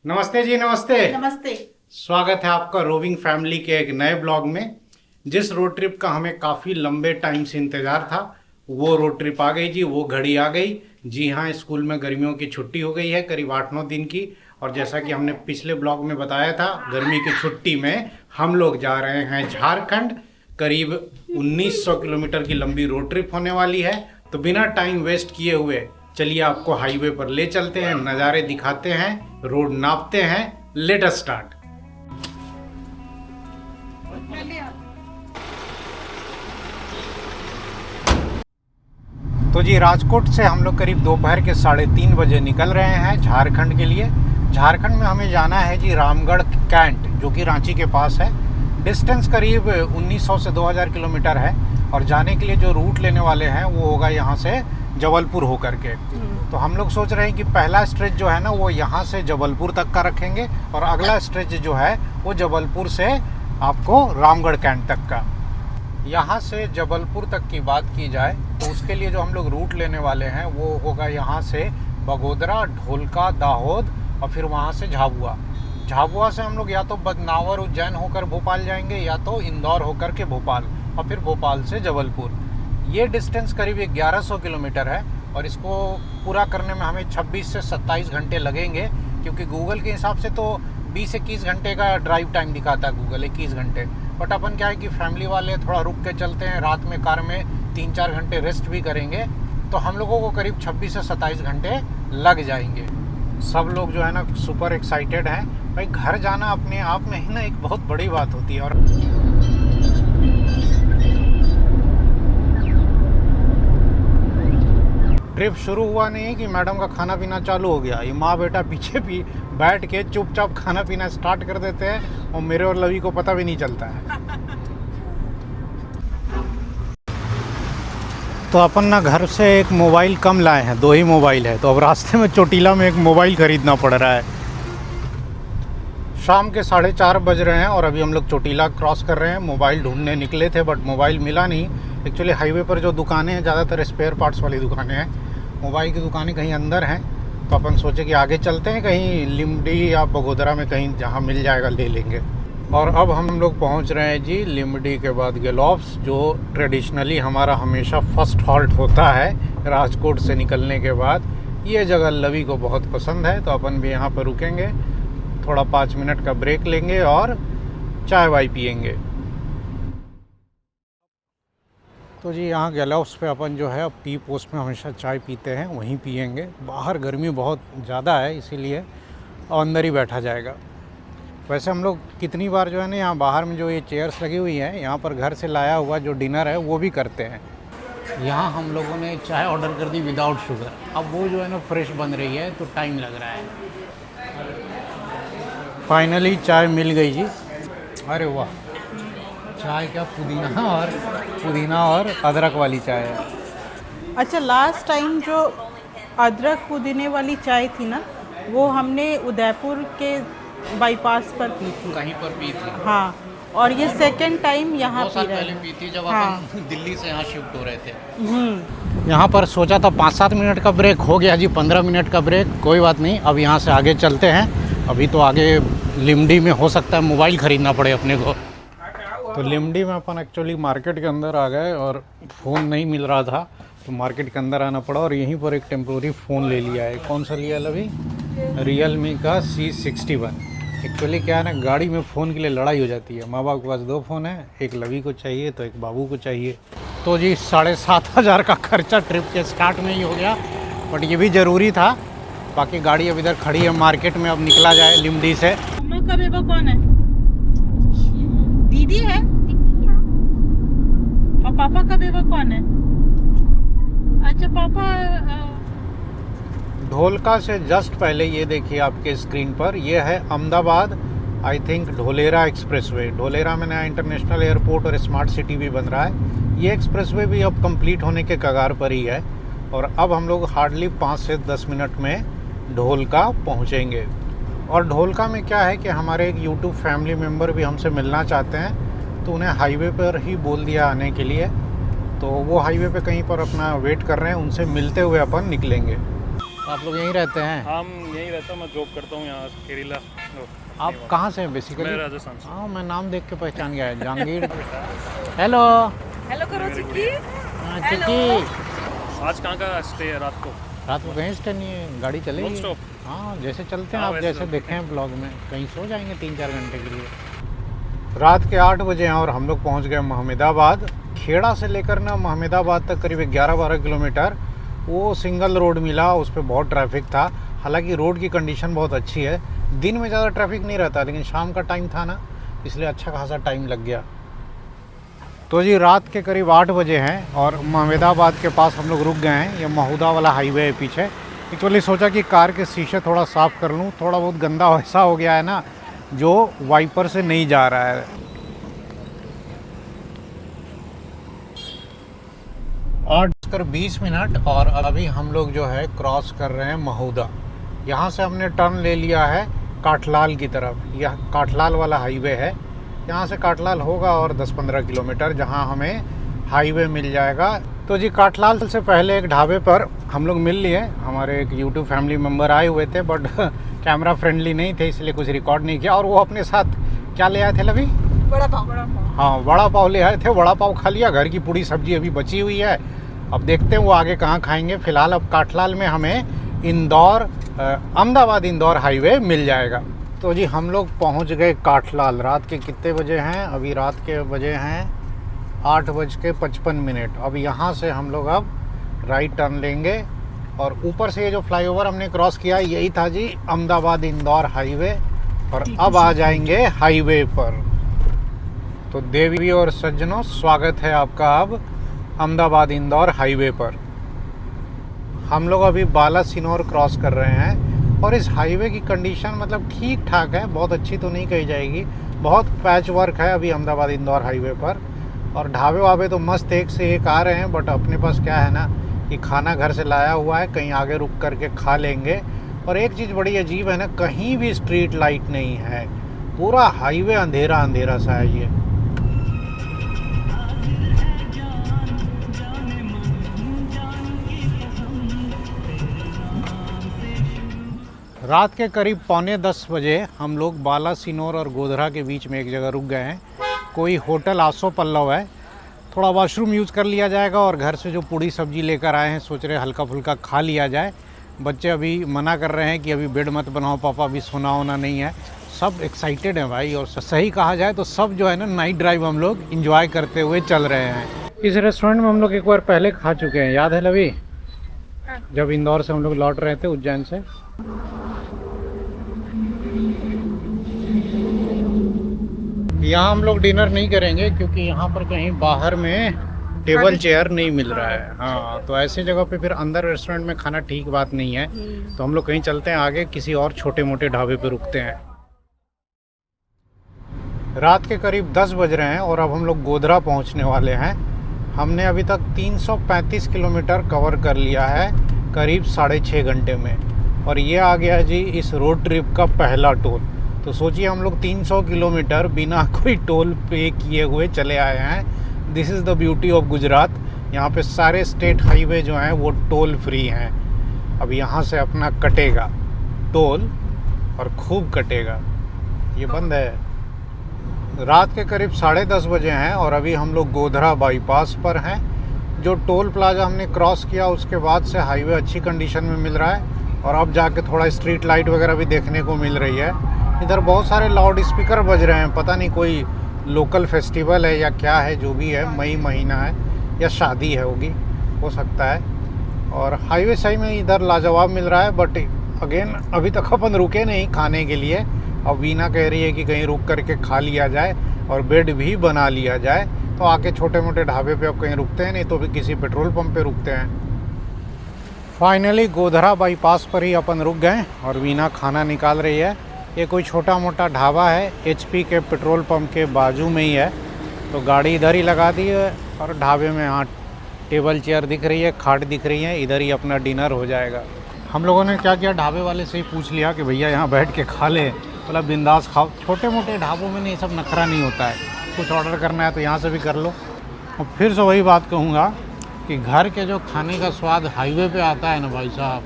नमस्ते जी, नमस्ते। नमस्ते। स्वागत है आपका रोविंग फैमिली के एक नए ब्लॉग में। जिस रोड ट्रिप का हमें काफ़ी लंबे टाइम से इंतज़ार था, वो रोड ट्रिप आ गई जी, वो घड़ी आ गई। जी हाँ, स्कूल में गर्मियों की छुट्टी हो गई है करीब 8-9 दिन की। और जैसा कि हमने पिछले ब्लॉग में बताया था, गर्मी की छुट्टी में हम लोग जा रहे हैं झारखंड। करीब 1900 किलोमीटर की लंबी रोड ट्रिप होने वाली है। तो बिना टाइम वेस्ट किए हुए चलिए आपको हाईवे पर ले चलते हैं, नज़ारे दिखाते हैं, रोड नापते हैं। Let us start. तो जी, राजकोट से हम लोग करीब दोपहर के 3:30 बजे निकल रहे हैं झारखंड के लिए। झारखंड में हमें जाना है जी रामगढ़ कैंट, जो कि रांची के पास है। डिस्टेंस करीब 1900 से 2000 किलोमीटर है। और जाने के लिए जो रूट लेने वाले हैं वो होगा यहाँ से जबलपुर होकर के। तो हम लोग सोच रहे हैं कि पहला स्ट्रेच जो है ना, वो यहाँ से जबलपुर तक का रखेंगे, और अगला स्ट्रेच जो है वो जबलपुर से आपको रामगढ़ कैंट तक का। यहाँ से जबलपुर तक की बात की जाए तो उसके लिए जो हम लोग रूट लेने वाले हैं वो होगा यहाँ से बगोदरा, ढोलका, दाहोद, और फिर वहाँ से झाबुआ। झाबुआ से हम लोग या तो बदनावर, उज्जैन होकर भोपाल जाएंगे, या तो इंदौर होकर के भोपाल, और फिर भोपाल से जबलपुर। ये डिस्टेंस करीब 1100 किलोमीटर है, और इसको पूरा करने में हमें 26 से 27 घंटे लगेंगे, क्योंकि गूगल के हिसाब से तो 20-21 घंटे का ड्राइव टाइम दिखाता है गूगल, 21 घंटे। बट अपन क्या है कि फैमिली वाले थोड़ा रुक के चलते हैं, रात में कार में 3-4 घंटे रेस्ट भी करेंगे, तो हम लोगों को करीब 26 से 27 घंटे लग जाएंगे। सब लोग जो है ना सुपर एक्साइटेड हैं। भाई, घर जाना अपने आप में ही ना एक बहुत बड़ी बात होती है। और ट्रिप शुरू हुआ नहीं है कि मैडम का खाना पीना चालू हो गया। ये माँ बेटा पीछे भी बैठ के चुपचाप खाना पीना स्टार्ट कर देते हैं, और मेरे और लवी को पता भी नहीं चलता है। तो अपन ना घर से एक मोबाइल कम लाए हैं, 2 ही मोबाइल है। तो अब रास्ते में चोटीला में एक मोबाइल खरीदना पड़ रहा है। शाम के 4:30 बज रहे हैं, और अभी हम लोग चोटीला क्रॉस कर रहे हैं। मोबाइल ढूंढने निकले थे, बट मोबाइल मिला नहीं। एक्चुअली हाईवे पर जो दुकानें हैं ज़्यादातर स्पेयर पार्ट्स वाली दुकानें हैं, मोबाइल की दुकानें कहीं अंदर हैं। तो अपन सोचे कि आगे चलते हैं, कहीं लिमडी या बगोदरा में कहीं जहाँ मिल जाएगा ले लेंगे। और अब हम लोग पहुँच रहे हैं जी लिमडी के बाद गैलोप्स, जो ट्रेडिशनली हमारा हमेशा फर्स्ट हॉल्ट होता है राजकोट से निकलने के बाद। ये जगह लवी को बहुत पसंद है, तो अपन भी यहाँ पर रुकेंगे, थोड़ा 5 मिनट का ब्रेक लेंगे और चाय वाय पियेंगे। तो जी, यहाँ गैलोप्स पे अपन जो है टी पोस्ट में हमेशा चाय पीते हैं, वहीं पियेंगे। बाहर गर्मी बहुत ज़्यादा है, इसीलिए अंदर ही बैठा जाएगा। वैसे हम लोग कितनी बार जो है ना, यहाँ बाहर में जो ये चेयर्स लगी हुई हैं, यहाँ पर घर से लाया हुआ जो डिनर है वो भी करते हैं। यहाँ हम लोगों ने चाय ऑर्डर कर दी विदाउट शुगर। अब वो जो है ना फ्रेश बन रही है, तो टाइम लग रहा है। फाइनली चाय मिल गई जी। अरे वाह, चाय क्या पुदीना और अदरक वाली चाय है। अच्छा, लास्ट टाइम जो अदरक पुदीने वाली चाय थी ना, वो हमने उदयपुर के बाईपास पर पी थी। कहीं पर पी थी? हाँ, और ये सेकंड टाइम यहाँ 2 पी साल रहे पहले हैं। पी थी, जब हाँ। अपन दिल्ली से यहाँ शिफ्ट हो रहे थे। यहाँ पर सोचा था 5-7 मिनट का ब्रेक, हो गया जी 15 मिनट का ब्रेक। कोई बात नहीं, अब यहाँ से आगे चलते हैं। अभी तो आगे लिमडी में हो सकता है मोबाइल ख़रीदना पड़े अपने को। तो लिमडी में अपन एक्चुअली मार्केट के अंदर आ गए, और फ़ोन नहीं मिल रहा था, तो मार्केट के अंदर आना पड़ा, और यहीं पर एक टेम्प्रोरी फ़ोन ले लिया है। कौन सा लिया अभी? रियलमी का C61। एक्चुअली क्या है ना, गाड़ी में फ़ोन के लिए लड़ाई हो जाती है। माँ बाप के पास 2 फ़ोन है, एक लवी को चाहिए तो एक बाबू को चाहिए। तो जी 7,500 का खर्चा ट्रिप के स्टार्ट में ही हो गया, बट ये भी ज़रूरी था। बाकी गाड़ी अब इधर खड़ी है मार्केट में, अब निकला जाए लिमडी से। मम्मा का बेबा कौन है? दीदी है। और पापा का बेबा कौन है? अच्छा, पापा ढोलका से जस्ट पहले ये देखिए आपके स्क्रीन पर, ये है Ahmedabad I think Dholera expressway. Dholera में नया इंटरनेशनल एयरपोर्ट और स्मार्ट सिटी भी बन रहा है। ये एक्सप्रेसवे भी अब कंप्लीट होने के कगार पर ही है, और अब हम लोग हार्डली 5 से 10 मिनट में ढोलका पहुँचेंगे। और ढोलका में क्या है कि हमारे एक यूट्यूब फैमिली मेम्बर भी हमसे मिलना चाहते हैं, तो उन्हें हाईवे पर ही बोल दिया आने के लिए। तो वो हाईवे पे कहीं पर अपना वेट कर रहे हैं, उनसे मिलते हुए अपन निकलेंगे। आप लोग यहीं रहते हैं? हम यहीं रहता हूँ, मैं जॉब करता हूँ यहाँ केरला। आप कहाँ से हैं बेसिकली? मैं राजस्थान से। हाँ, मैं नाम देख के पहचान गया है, जहांगीर। हेलो। हेलो करो चिक्की। हाँ, चिक्की। आज कहाँ का स्टे है रात को? रात को कहीं स्टे नहीं है, गाड़ी चलेगी। Non stop? हाँ, जैसे चलते हैं हाँ, आप वैसे जैसे चलते देखे हैं ब्लॉग में, कहीं सो जाएंगे 3-4 घंटे के लिए। रात के 8 बजे हैं और हम लोग पहुँच गए महमदाबाद। खेड़ा से लेकर ना महमदाबाद तक करीब 11-12 किलोमीटर वो सिंगल रोड मिला, उस पर बहुत ट्रैफिक था। हालांकि रोड की कंडीशन बहुत अच्छी है, दिन में ज़्यादा ट्रैफिक नहीं रहता, लेकिन शाम का टाइम था ना, इसलिए अच्छा खासा टाइम लग गया। तो जी रात के करीब 8 बजे हैं और महमदाबाद के पास हम लोग रुक गए हैं। ये महुदा वाला हाईवे है पीछे। एक्चुअली सोचा कि कार के शीशे थोड़ा साफ़ कर लूँ, थोड़ा बहुत गंदा वैसा हो गया है ना, जो वाइपर से नहीं जा रहा है। 8:20 और अभी हम लोग जो है क्रॉस कर रहे हैं महुदा। यहाँ से हमने टर्न ले लिया है काठलाल की तरफ। यह काठलाल वाला हाईवे है, यहाँ से काठलाल होगा और 10-15 किलोमीटर, जहाँ हमें हाईवे मिल जाएगा। तो जी काठलाल से पहले एक ढाबे पर हम लोग मिल लिए। हमारे एक यूट्यूब फैमिली मेम्बर आए हुए थे, बट कैमरा फ्रेंडली नहीं थे, इसलिए कुछ रिकॉर्ड नहीं किया। और वो अपने साथ क्या ले आए थे लवी? बड़ा पाव। हाँ, वड़ा पाव ले आए थे। वड़ा पाव खा लिया, घर की पूरी सब्जी अभी बची हुई है। अब देखते हैं वो आगे कहाँ खाएंगे। फ़िलहाल अब काठलाल में हमें इंदौर अहमदाबाद इंदौर हाईवे मिल जाएगा। तो जी हम लोग पहुँच गए काठलाल। रात के कितने बजे हैं? अभी रात के बजे हैं 8:55। अब यहाँ से हम लोग अब राइट टर्न लेंगे और ऊपर से ये जो फ्लाईओवर हमने क्रॉस किया यही था जी अहमदाबाद इंदौर हाईवे। और अब आ जाएंगे हाईवे पर। तो देवी और सज्जनों, स्वागत है आपका अब अहमदाबाद इंदौर हाईवे पर। हम लोग अभी बालासिनोर क्रॉस कर रहे हैं और इस हाईवे की कंडीशन मतलब ठीक ठाक है, बहुत अच्छी तो नहीं कही जाएगी। बहुत पैच वर्क है अभी अहमदाबाद इंदौर हाईवे पर। और ढाबे वाबे तो मस्त एक से एक आ रहे हैं, बट अपने पास क्या है ना कि खाना घर से लाया हुआ है, कहीं आगे रुक करके खा लेंगे। और एक चीज़ बड़ी अजीब है ना, कहीं भी स्ट्रीट लाइट नहीं है, पूरा हाईवे अंधेरा अंधेरा सा है ये। रात के करीब 9:45 बजे हम लोग बालासिनोर और गोधरा के बीच में एक जगह रुक गए हैं। कोई होटल आसो पल्लव है। थोड़ा वॉशरूम यूज़ कर लिया जाएगा और घर से जो पूड़ी सब्जी लेकर आए हैं सोच रहे हल्का फुल्का खा लिया जाए। बच्चे अभी मना कर रहे हैं कि अभी बेड मत बनाओ पापा, अभी सोना होना नहीं है। सब एक्साइटेड हैं भाई, और सही कहा जाए तो सब जो है ना नाइट ड्राइव हम लोग इंजॉय करते हुए चल रहे हैं। इस रेस्टोरेंट में हम लोग एक बार पहले खा चुके हैं, याद है लवी? जब इंदौर से हम लोग लौट रहे थे उज्जैन से। यहाँ हम लोग डिनर नहीं करेंगे क्योंकि यहाँ पर कहीं बाहर में टेबल चेयर नहीं मिल रहा है। हाँ, तो ऐसे जगह पे फिर अंदर रेस्टोरेंट में खाना ठीक बात नहीं है। तो हम लोग कहीं चलते हैं आगे, किसी और छोटे मोटे ढाबे पे रुकते हैं। रात के करीब 10 बज रहे हैं और अब हम लोग गोधरा पहुँचने वाले हैं। हमने अभी तक 335 किलोमीटर कवर कर लिया है करीब 6.5 घंटे में। और ये आ गया जी इस रोड ट्रिप का पहला टोल। तो सोचिए हम लोग 300 किलोमीटर बिना कोई टोल पे किए हुए चले आए हैं। This is the beauty of Gujarat. यहाँ पे सारे स्टेट हाईवे जो हैं वो टोल फ्री हैं। अब यहाँ से अपना कटेगा टोल और खूब कटेगा। ये बंद है। रात के करीब 10:30 बजे हैं और अभी हम लोग गोधरा बाईपास पर हैं। जो टोल प्लाजा हमने क्रॉस किया उसके बाद से हाईवे अच्छी कंडीशन में मिल रहा है और अब जाके थोड़ा स्ट्रीट लाइट वगैरह भी देखने को मिल रही है। इधर बहुत सारे लाउड स्पीकर बज रहे हैं, पता नहीं कोई लोकल फेस्टिवल है या क्या है, जो भी है, मई महीना है या शादी है होगी, हो सकता है। और हाईवे सही में इधर लाजवाब मिल रहा है। बट अगेन अभी तक अपन रुके नहीं खाने के लिए। अब वीना कह रही है कि कहीं रुक करके खा लिया जाए और बेड भी बना लिया जाए। तो आके छोटे मोटे ढाबे पे अब कहीं रुकते हैं, नहीं तो भी किसी पेट्रोल पंप पे रुकते हैं। फाइनली गोधरा बाईपास पर ही अपन रुक गए और वीना खाना निकाल रही है। ये कोई छोटा मोटा ढाबा है, HP के पेट्रोल पंप के बाजू में ही है। तो गाड़ी इधर ही लगा दी है और ढाबे में यहाँ टेबल चेयर दिख रही है, खाट दिख रही है, इधर ही अपना डिनर हो जाएगा। हम लोगों ने क्या किया, ढाबे वाले से ही पूछ लिया कि भैया यहाँ बैठ के खा ले, मतलब बिंदास खाओ। छोटे मोटे ढाबों में नहीं, सब नखरा नहीं होता है। कुछ ऑर्डर करना है तो यहाँ से भी कर लो। और फिर से वही बात कहूँगा कि घर के जो खाने का स्वाद हाईवे पे आता है ना भाई साहब,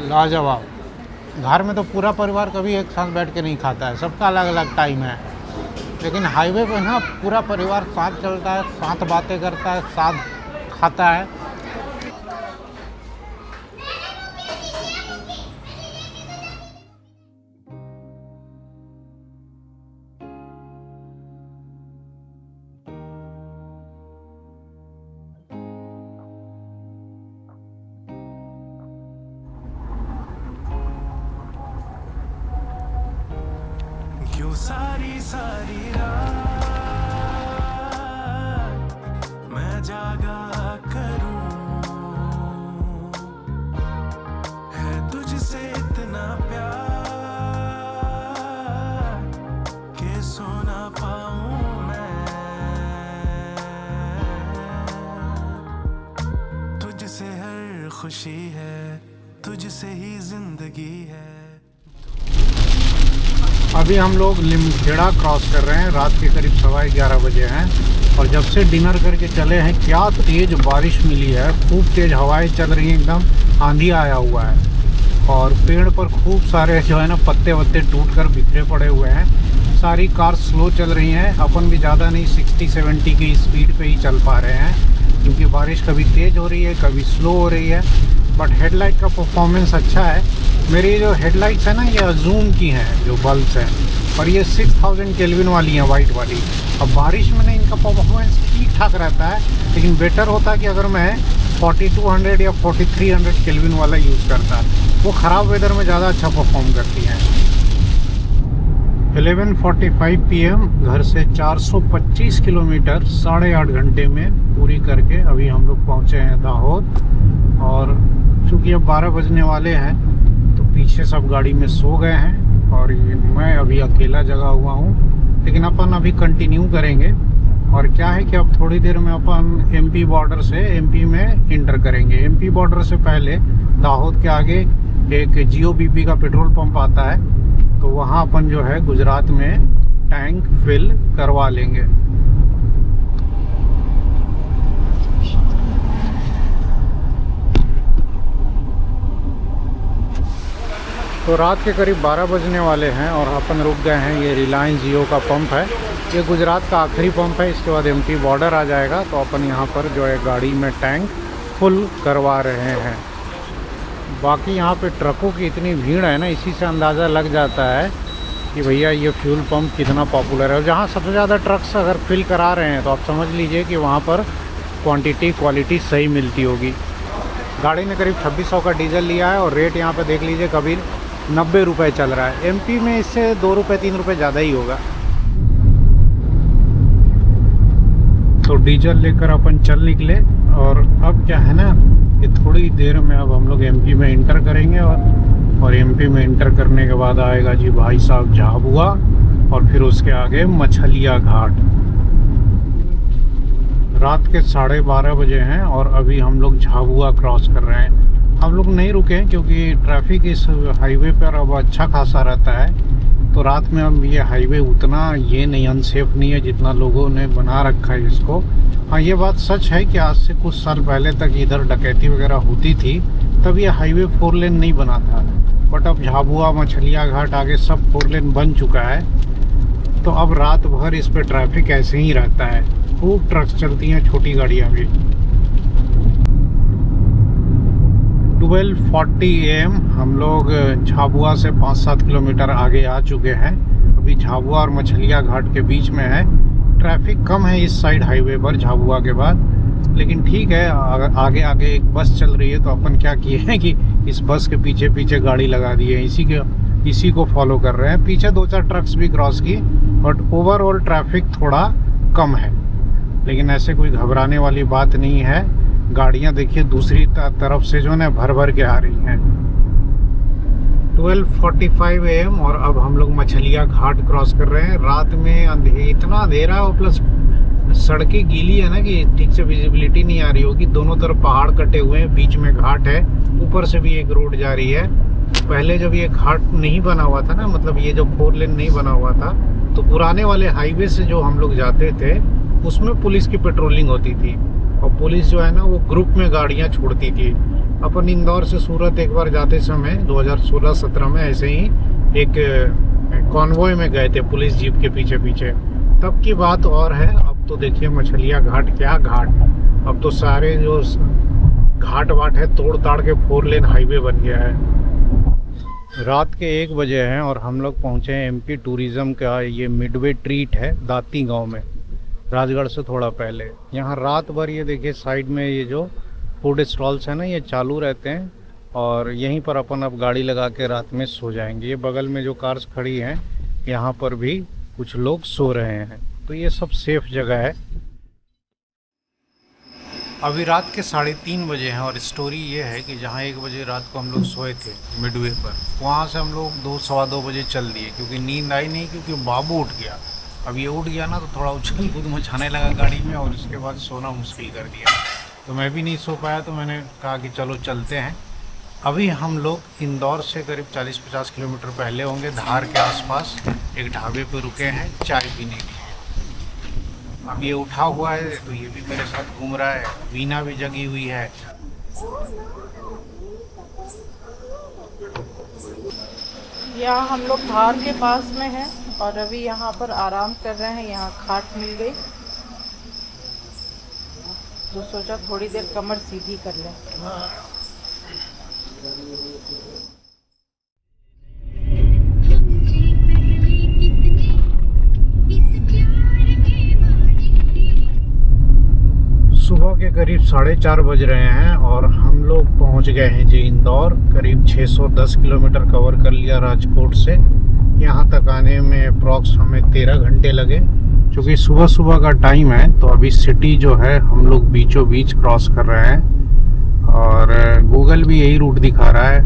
लाजवाब। घर में तो पूरा परिवार कभी एक साथ बैठ के नहीं खाता है, सबका अलग अलग टाइम है, लेकिन हाईवे पे ना पूरा परिवार साथ चलता है, साथ बातें करता है, साथ खाता है। क्यों सारी सारी रात मैं जागा करूं, है तुझसे इतना प्यार कि सो ना पाऊं मैं, तुझसे हर खुशी है, तुझसे ही जिंदगी है। अभी हम लोग लिमखेड़ा क्रॉस कर रहे हैं, रात के करीब 11:15 बजे हैं, और जब से डिनर करके चले हैं क्या तेज़ बारिश मिली है, खूब तेज़ हवाएं चल रही हैं, एकदम आंधी आया हुआ है, और पेड़ पर खूब सारे जो है ना पत्ते वत्ते टूट कर बिखरे पड़े हुए हैं। सारी कार स्लो चल रही हैं, अपन भी ज़्यादा नहीं 60-70 की स्पीड पे ही चल पा रहे हैं, क्योंकि बारिश कभी तेज़ हो रही है कभी स्लो हो रही है। बट हेडलाइट का परफॉर्मेंस अच्छा है। मेरी जो हेडलाइट्स है ना ये अजूम की हैं जो बल्ब्स हैं, और ये 6000 केल्विन वाली हैं वाइट वाली। अब बारिश में ना इनका परफॉर्मेंस ठीक ठाक रहता है, लेकिन बेटर होता कि अगर मैं 4200 या 4300 केल्विन वाला यूज़ करता, वो ख़राब वेदर में ज़्यादा अच्छा परफॉर्म करती हैं। 11:45 PM घर से 425 किलोमीटर 8.5 घंटे में पूरी करके अभी हम लोग पहुँचे हैं दाहोद। और चूँकि अब 12 बजने वाले हैं तो पीछे सब गाड़ी में सो गए हैं, और ये मैं अभी अकेला जगा हुआ हूँ, लेकिन अपन अभी कंटिन्यू करेंगे। और क्या है कि अब थोड़ी देर में अपन MP बॉर्डर से MP में इंटर करेंगे। MP बॉर्डर से पहले दाहोद के आगे एक GOBP का पेट्रोल पंप आता है, तो वहाँ अपन जो है गुजरात में टैंक फिल करवा लेंगे। तो रात के करीब 12 बजने वाले हैं और अपन रुक गए हैं। ये रिलायंस जियो का पंप है, ये गुजरात का आखिरी पंप है, इसके बाद MP बॉर्डर आ जाएगा, तो अपन यहाँ पर जो है गाड़ी में टैंक फुल करवा रहे हैं। बाकी यहाँ पे ट्रकों की इतनी भीड़ है ना, इसी से अंदाज़ा लग जाता है कि भैया ये फ्यूल पंप कितना पॉपुलर है। और जहाँ सबसे ज़्यादा ट्रक्स अगर फिल करा रहे हैं तो आप समझ लीजिए कि वहाँ पर क्वालिटी सही मिलती होगी। गाड़ी ने करीब 2600 का डीजल लिया है, और रेट यहाँ पे देख लीजिए कभी 90 रुपये चल रहा है। MP में इससे 2 रुपये 3 रुपये ज़्यादा ही होगा। तो डीजल लेकर अपन चल निकले, और अब क्या है ना कि थोड़ी देर में अब हम लोग MP में इंटर करेंगे, और MP में इंटर करने के बाद आएगा जी भाई साहब झाबुआ, और फिर उसके आगे मछलिया घाट। रात के 12:30 बजे हैं और अभी हम लोग झाबुआ क्रॉस कर रहे हैं। हम लोग नहीं रुके हैं क्योंकि ट्रैफिक इस हाईवे पर अब अच्छा खासा रहता है, तो रात में अब ये हाईवे उतना ये नहीं अनसेफ नहीं है जितना लोगों ने बना रखा है इसको। हाँ, ये बात सच है कि आज से कुछ साल पहले तक इधर डकैती वगैरह होती थी, तब ये हाईवे 4 लेन नहीं बना था। बट अब झाबुआ मछलिया घाट आगे सब 4 लेन बन चुका है, तो अब रात भर इस पर ट्रैफिक ऐसे ही रहता है, खूब ट्रक्स चलती हैं, छोटी गाड़ियाँ भी। 12:40 AM हम लोग झाबुआ से 5-7 किलोमीटर आगे आ चुके हैं। अभी झाबुआ और मछलिया घाट के बीच में है। ट्रैफिक कम है इस साइड हाईवे पर झाबुआ के बाद, लेकिन ठीक है। आगे आगे एक बस चल रही है, तो अपन क्या किए हैं कि इस बस के पीछे पीछे गाड़ी लगा दी है, इसी को फॉलो कर रहे हैं। पीछे 2-4 ट्रक्स भी क्रॉस की, बट ओवरऑल ट्रैफिक थोड़ा कम है, लेकिन ऐसे कोई घबराने वाली बात नहीं है। गाड़ियां देखिए दूसरी तरफ से जो है भर भर के आ रही हैं। 12:45 AM और अब हम लोग मछलिया घाट क्रॉस कर रहे हैं। रात में इतना अंधेरा है, और प्लस सड़कें गीली है ना कि ठीक से विजिबिलिटी नहीं आ रही होगी। दोनों तरफ पहाड़ कटे हुए हैं, बीच में घाट है, ऊपर से भी एक रोड जा रही है। पहले जब ये घाट नहीं बना हुआ था ना, मतलब ये जो 4 लेन नहीं बना हुआ था, तो पुराने वाले हाईवे से जो हम लोग जाते थे उसमें पुलिस की पेट्रोलिंग होती थी, और पुलिस जो है ना वो ग्रुप में गाड़ियाँ छोड़ती थी। अपन इंदौर से सूरत एक बार जाते समय 2016-17 में ऐसे ही एक कॉन्वॉय में गए थे पुलिस जीप के पीछे पीछे। तब की बात और है। अब तो देखिए मछलियाँ घाट, क्या घाट, अब तो सारे जो घाट वाट है तोड़ ताड़ के 4 लेन हाईवे बन गया है। रात के 1 बजे हैं और हम लोग पहुँचे हैं एमपी टूरिज़्म का ये मिडवे ट्रीट है दाती गांव में, राजगढ़ से थोड़ा पहले। यहाँ रात भर ये देखिए साइड में ये जो फूड स्टॉल्स हैं ना ये चालू रहते हैं और यहीं पर अपन अब गाड़ी लगा के रात में सो जाएंगे। ये बगल में जो कार्स खड़ी हैं यहाँ पर भी कुछ लोग सो रहे हैं, तो ये सब सेफ जगह है। अभी रात के 3:30 बजे हैं और स्टोरी ये है कि जहाँ 1 बजे रात को हम लोग सोए थे मिडवे पर, वहाँ से हम लोग 2 सवा 2 बजे चल दिए क्योंकि नींद आई नहीं, क्योंकि बाबू उठ गया। अब ये उठ गया ना तो थोड़ा उछल कूद मचाने लगा गाड़ी में और उसके बाद सोना मुश्किल कर दिया, तो मैं भी नहीं सो पाया। तो मैंने कहा कि चलो चलते हैं। अभी हम लोग इंदौर से करीब 40-50 किलोमीटर पहले होंगे, धार के आसपास एक ढाबे पे रुके हैं चाय पीने के लिए। अब ये उठा हुआ है तो ये भी मेरे साथ घूम रहा है, वीना भी जगी हुई है। यहाँ हम लोग धार के पास में हैं और अभी यहाँ पर आराम कर रहे हैं। यहाँ खाट मिल गई तो सोचा थोड़ी देर कमर सीधी कर लें। सुबह के करीब 4:30 बज रहे हैं और हम लोग पहुंच गए हैं जी इंदौर। करीब 610 किलोमीटर कवर कर लिया राजकोट से। यहाँ तक आने में अप्रॉक्स हमें 13 घंटे लगे। क्योंकि सुबह सुबह का टाइम है तो अभी सिटी जो है हम लोग बीचों बीच क्रॉस कर रहे हैं और गूगल भी यही रूट दिखा रहा है।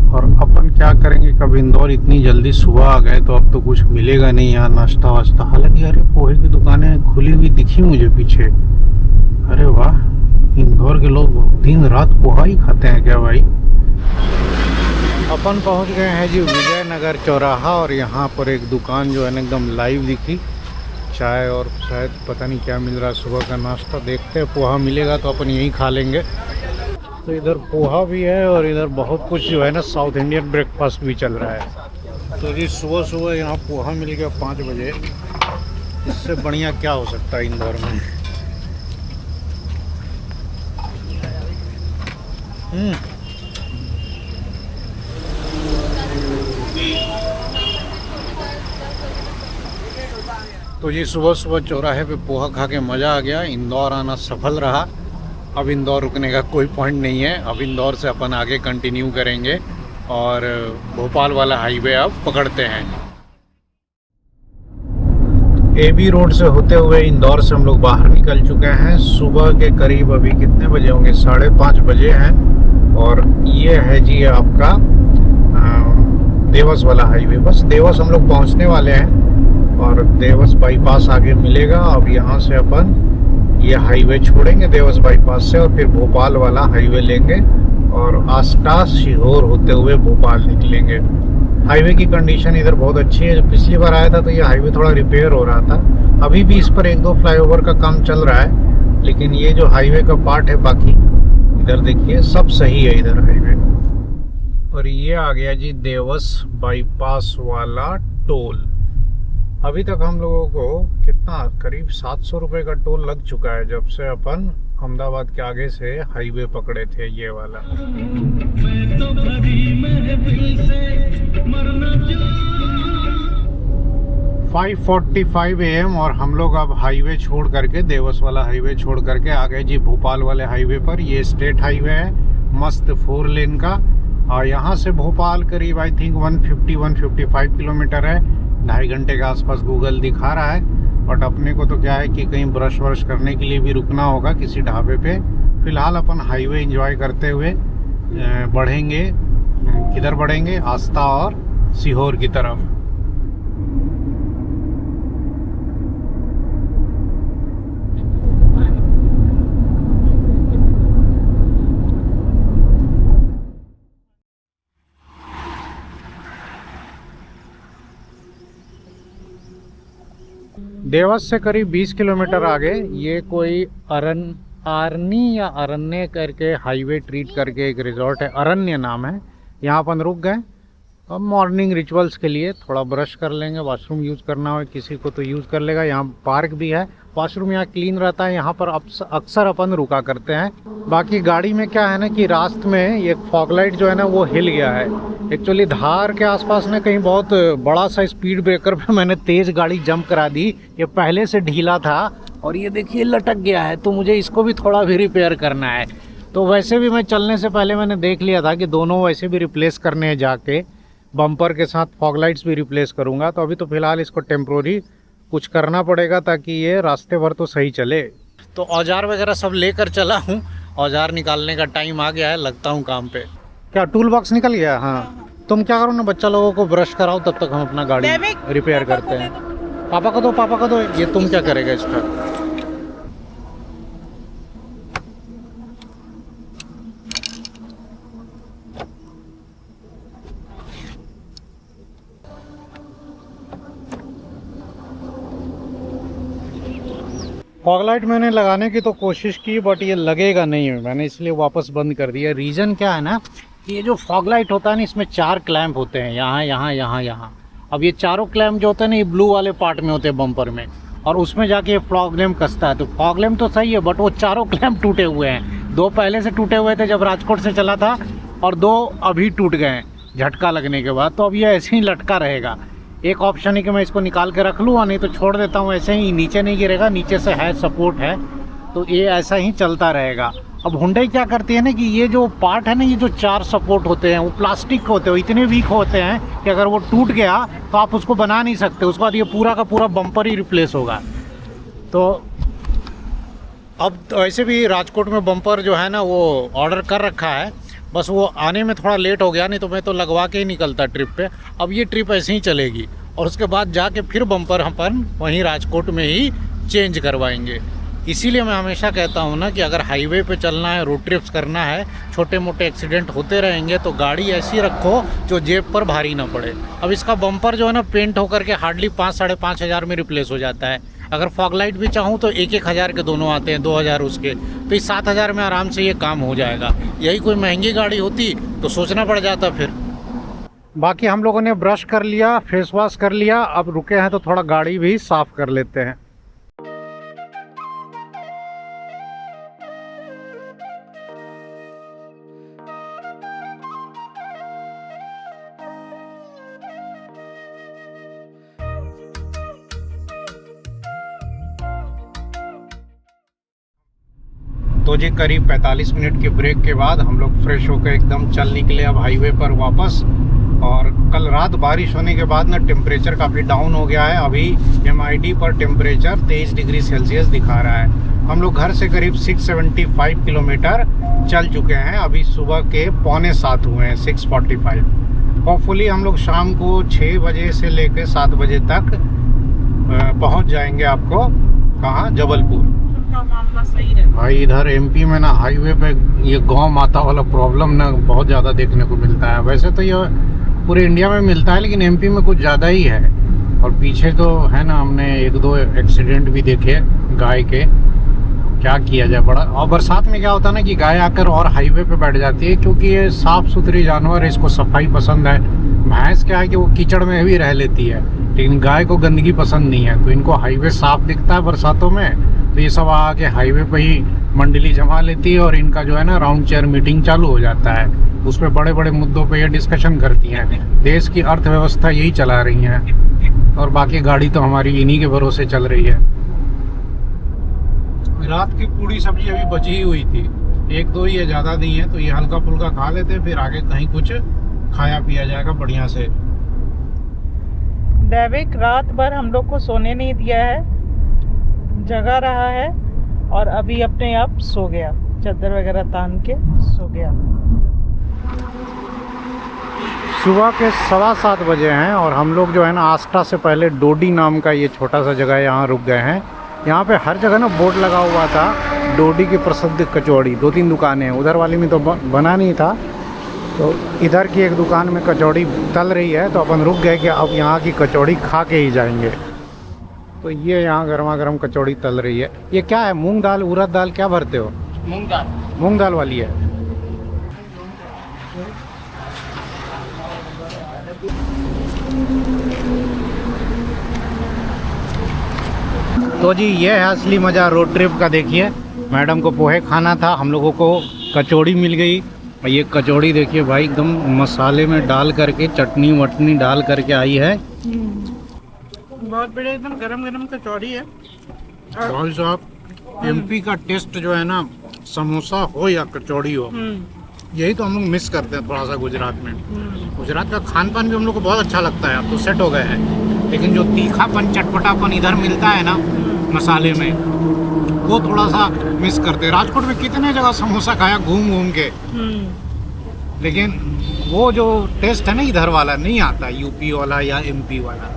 और अपन क्या करेंगे, कब इंदौर इतनी जल्दी सुबह आ गए तो अब तो कुछ मिलेगा नहीं यहाँ नाश्ता वाश्ता। हालांकि अरे पोहे की दुकानें खुली हुई दिखी मुझे पीछे। अरे वाह, इंदौर के लोग दिन रात पोहा ही खाते हैं क्या भाई। अपन पहुंच गए हैं जी विजयनगर चौराहा और यहाँ पर एक दुकान जो है ना एकदम लाइव दिखी, चाय और शायद पता नहीं क्या मिल रहा है सुबह का नाश्ता। देखते हैं, पोहा मिलेगा तो अपन यहीं खा लेंगे। तो इधर पोहा भी है और इधर बहुत कुछ जो है ना साउथ इंडियन ब्रेकफास्ट भी चल रहा है। तो जी सुबह सुबह यहाँ पोहा मिल गया 5 बजे, इससे बढ़िया क्या हो सकता है इंदौर में। तो ये सुबह सुबह चौराहे पे पोहा खा के मज़ा आ गया। इंदौर आना सफल रहा। अब इंदौर रुकने का कोई पॉइंट नहीं है। अब इंदौर से अपन आगे कंटिन्यू करेंगे और भोपाल वाला हाईवे अब पकड़ते हैं। एबी रोड से होते हुए इंदौर से हम लोग बाहर निकल चुके हैं। सुबह के करीब अभी कितने बजे होंगे, 5:30 बजे हैं और ये है जी आपका देवस वाला हाईवे। बस देवस हम लोग पहुंचने वाले हैं और देवस बाईपास आगे मिलेगा। अब यहाँ से अपन ये हाईवे छोड़ेंगे देवस बाईपास से और फिर भोपाल वाला हाईवे लेंगे और आसपास सीहोर होते हुए भोपाल निकलेंगे। हाईवे की कंडीशन इधर बहुत अच्छी है। जब पिछली बार आया था तो ये हाईवे थोड़ा रिपेयर हो रहा था। अभी भी इस पर 1-2 फ्लाईओवर का काम चल रहा है, लेकिन ये जो हाईवे का पार्ट है बाकी इधर देखिए सब सही है इधर हाईवे। और ये आ गया जी देवस बाईपास वाला टोल। अभी तक हम लोगों को कितना, करीब 700 रुपये का टोल लग चुका है जब से अपन अहमदाबाद के आगे से हाईवे पकड़े थे ये वाला। 5:45 AM और हम लोग अब हाईवे छोड़ करके, देवस वाला हाईवे छोड़ करके आ गए जी भोपाल वाले हाईवे पर। ये स्टेट हाईवे है मस्त 4 लेन का और यहाँ से भोपाल करीब आई थिंक 150-155 किलोमीटर है। 2.5 घंटे के आसपास गूगल दिखा रहा है। बट अपने को तो क्या है कि कहीं ब्रश व्रश करने के लिए भी रुकना होगा किसी ढाबे पे। फिलहाल अपन हाईवे एंजॉय करते हुए बढ़ेंगे। किधर बढ़ेंगे? आस्था और सीहोर की तरफ। देवस से करीब 20 किलोमीटर आगे ये कोई आरनी या अरण्य करके हाईवे ट्रीट करके एक रिजॉर्ट है, अरण्य नाम है। यहाँ अपन रुक गए। अब मॉर्निंग रिचुअल्स के लिए थोड़ा ब्रश कर लेंगे, वॉशरूम यूज़ करना हो किसी को तो यूज़ कर लेगा। यहाँ पार्क भी है, वॉशरूम यहाँ क्लीन रहता है। यहाँ पर अक्सर अपन रुका करते हैं। बाकी गाड़ी में क्या है ना कि रास्ते में ये फॉग लाइट जो है ना वो हिल गया है। एक्चुअली धार के आसपास ना कहीं बहुत बड़ा सा स्पीड ब्रेकर पे मैंने तेज़ गाड़ी जंप करा दी। ये पहले से ढीला था और ये देखिए लटक गया है, तो मुझे इसको भी थोड़ा भी रिपेयर करना है। तो वैसे भी मैं चलने से पहले मैंने देख लिया था कि दोनों वैसे भी रिप्लेस करने हैं जाके, बम्पर के साथ फॉग लाइट्स भी रिप्लेस करूँगा। तो अभी तो फ़िलहाल इसको टेम्प्रोरी कुछ करना पड़ेगा ताकि ये रास्ते भर तो सही चले। तो औजार वगैरह सब लेकर चला हूँ, औजार निकालने का टाइम आ गया है, लगता हूँ काम पे। क्या टूल बॉक्स निकल गया? हाँ, तुम क्या करो ना, बच्चा लोगों को ब्रश कराओ, तब तक हम अपना गाड़ी रिपेयर करते हैं। पापा को दो, पापा को दो। ये तुम क्या करेगा इसका? फॉग लाइट मैंने लगाने की तो कोशिश की बट ये लगेगा नहीं है, मैंने इसलिए वापस बंद कर दिया। रीज़न क्या है ना कि ये जो फॉग लाइट होता है ना इसमें 4 क्लैंप होते हैं, यहाँ यहाँ यहाँ यहाँ। अब ये चारों क्लैंप जो होते हैं ना ये ब्लू वाले पार्ट में होते हैं बम्पर में, और उसमें जाके ये फॉग लैम्प कसता है। तो फॉग लैम्प तो सही है बट वो चारों क्लैंप टूटे हुए हैं। 2 पहले से टूटे हुए थे जब राजकोट से चला था और 2 अभी टूट गए हैं झटका लगने के बाद। तो अब ये ऐसे ही लटका रहेगा। एक ऑप्शन है कि मैं इसको निकाल के रख लूँ, नहीं तो छोड़ देता हूँ ऐसे ही, नीचे नहीं गिरेगा, नीचे से है सपोर्ट है, तो ये ऐसा ही चलता रहेगा। अब हुंडई क्या करती है ना कि ये जो पार्ट है ना, ये जो 4 सपोर्ट होते हैं वो प्लास्टिक के होते हैं, इतने वीक होते हैं कि अगर वो टूट गया तो आप उसको बना नहीं सकते। उसके बाद ये पूरा का पूरा बम्पर ही रिप्लेस होगा। तो अब तो ऐसे भी राजकोट में बम्पर जो है ना वो ऑर्डर कर रखा है, बस वो आने में थोड़ा लेट हो गया, नहीं तो मैं तो लगवा के ही निकलता ट्रिप पे। अब ये ट्रिप ऐसे ही चलेगी और उसके बाद जाके फिर बम्पर अपन वहीं राजकोट में ही चेंज करवाएंगे। इसीलिए मैं हमेशा कहता हूँ ना कि अगर हाईवे पे चलना है, रोड ट्रिप्स करना है, छोटे मोटे एक्सीडेंट होते रहेंगे, तो गाड़ी ऐसी रखो जो जेब पर भारी ना पड़े। अब इसका बम्पर जो है ना पेंट होकर के हार्डली 5-5.5 हज़ार में रिप्लेस हो जाता है। अगर फॉग लाइट भी चाहूँ तो 1-1 हज़ार के दोनों आते हैं, 2 हज़ार उसके, तो इस 7 हज़ार में आराम से ये काम हो जाएगा। यही कोई महंगी गाड़ी होती तो सोचना पड़ जाता फिर। बाकी हम लोगों ने ब्रश कर लिया, फेस वॉश कर लिया, अब रुके हैं तो थोड़ा गाड़ी भी साफ़ कर लेते हैं। तो जी करीब 45 मिनट के ब्रेक के बाद हम लोग फ्रेश होकर एकदम चल निकले अब हाईवे पर वापस। और कल रात बारिश होने के बाद ना टेम्परेचर काफ़ी डाउन हो गया है। अभी MID पर टेम्परेचर 23 डिग्री सेल्सियस दिखा रहा है। हम लोग घर से करीब 675 किलोमीटर चल चुके हैं। अभी सुबह के 6:45 हुए हैं, 6:45। होपफुली हम लोग शाम को 6 बजे से लेकर 7 बजे तक पहुंच जाएंगे। आपको कहाँ? जबलपुर। मामला सही है भाई इधर MP में ना हाईवे पे ये गौ माता वाला प्रॉब्लम ना बहुत ज़्यादा देखने को मिलता है। वैसे तो ये पूरे इंडिया में मिलता है लेकिन MP में कुछ ज़्यादा ही है। और पीछे तो है ना हमने 1-2 एक्सीडेंट भी देखे गाय के। क्या किया जाए बड़ा। और बरसात में क्या होता है ना कि गाय आकर और हाईवे पे बैठ जाती है, क्योंकि ये साफ़ सुथरी जानवर है, इसको सफाई पसंद है। भैंस क्या है कि वो कीचड़ में भी रह लेती है, लेकिन गाय को गंदगी पसंद नहीं है। तो इनको हाईवे साफ दिखता है बरसातों में, तो ये सब आके हाईवे पे ही मंडली जमा लेती है और इनका जो है ना राउंड चेयर मीटिंग चालू हो जाता है। उस पर बड़े बड़े मुद्दों पे ये डिस्कशन करती हैं। देश की अर्थव्यवस्था यही चला रही हैं और बाकी गाड़ी तो हमारी इन्हीं के भरोसे चल रही है। रात की पूड़ी सब्जी अभी बची ही हुई थी, 1-2 ही है, ज़्यादा नहीं है, तो ये हल्का फुल्का खा लेते, फिर आगे कहीं कुछ खाया पिया जाएगा बढ़िया से। दैविक रात भर हम लोग को सोने नहीं दिया है, जगा रहा है और अभी अपने आप सो गया, चादर वगैरह तान के सो गया। सुबह के 7:15 बजे हैं और हम लोग जो है ना आस्था से पहले डोडी नाम का ये छोटा सा जगह है, यहाँ रुक गए हैं। यहाँ पे हर जगह ना बोर्ड लगा हुआ था डोडी की प्रसिद्ध कचौड़ी। 2-3 दुकानें हैं, उधर वाली में तो बना नहीं था, तो इधर की एक दुकान में कचौड़ी तल रही है, तो अपन रुक गए कि अब यहाँ की कचौड़ी खा के ही जाएंगे। तो ये यहाँ गर्मा गर्म कचौड़ी तल रही है। ये क्या है, मूंग दाल उड़द दाल क्या भरते हो? मूंग दाल वाली है। तो जी ये है असली मज़ा रोड ट्रिप का। देखिए मैडम को पोहे खाना था, हम लोगों को कचौड़ी मिल गई। ये कचौड़ी देखिए भाई एकदम मसाले में डाल करके, चटनी वटनी डाल करके आई है। बहुत बढ़िया, एकदम गरम गरम कचौड़ी है। भाई साहब एमपी का टेस्ट जो है ना, समोसा हो या कचौड़ी हो, यही तो हम लोग मिस करते हैं थोड़ा सा गुजरात में। गुजरात का खान पान भी हम लोग को बहुत अच्छा लगता है, अब तो सेट हो गए हैं, लेकिन जो तीखापन चटपटापन इधर मिलता है ना मसाले में, वो थोड़ा सा मिस करते हैं। राजकोट में कितने जगह समोसा खाया घूम घूम के, लेकिन वो जो टेस्ट है ना इधर वाला नहीं आता, यूपी वाला या एमपी वाला।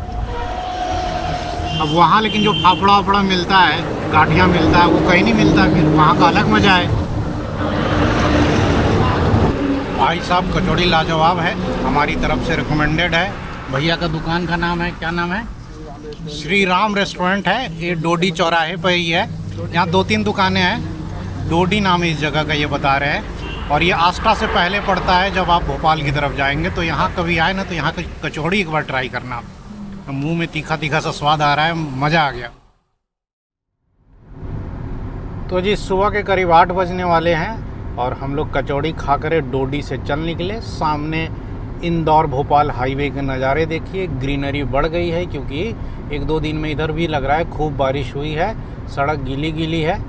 अब वहाँ लेकिन जो फाफड़ा वाफड़ा मिलता है, गाठिया मिलता है, वो कहीं नहीं मिलता, फिर वहाँ का अलग मज़ा है। भाई साहब कचौड़ी लाजवाब है, हमारी तरफ से रिकमेंडेड है। भैया का दुकान का नाम है, क्या नाम है? श्री राम रेस्टोरेंट है। ये डोडी चौराहे पर ही है। यहाँ 2-3 दुकानें हैं। डोडी नाम है इस जगह का, ये बता रहे हैं। और ये आस्था से पहले पड़ता है। जब आप भोपाल की तरफ जाएंगे तो यहाँ कभी आए ना, तो यहाँ की कचौड़ी एक बार ट्राई करना। मुंह में तीखा तीखा सा स्वाद आ रहा है, मज़ा आ गया। तो जी सुबह के करीब 8 बजने वाले हैं और हम लोग कचौड़ी खा कर डोडी से चल निकले। सामने इंदौर भोपाल हाईवे के नज़ारे देखिए, ग्रीनरी बढ़ गई है क्योंकि 1-2 दिन में इधर भी लग रहा है खूब बारिश हुई है, सड़क गीली गीली है।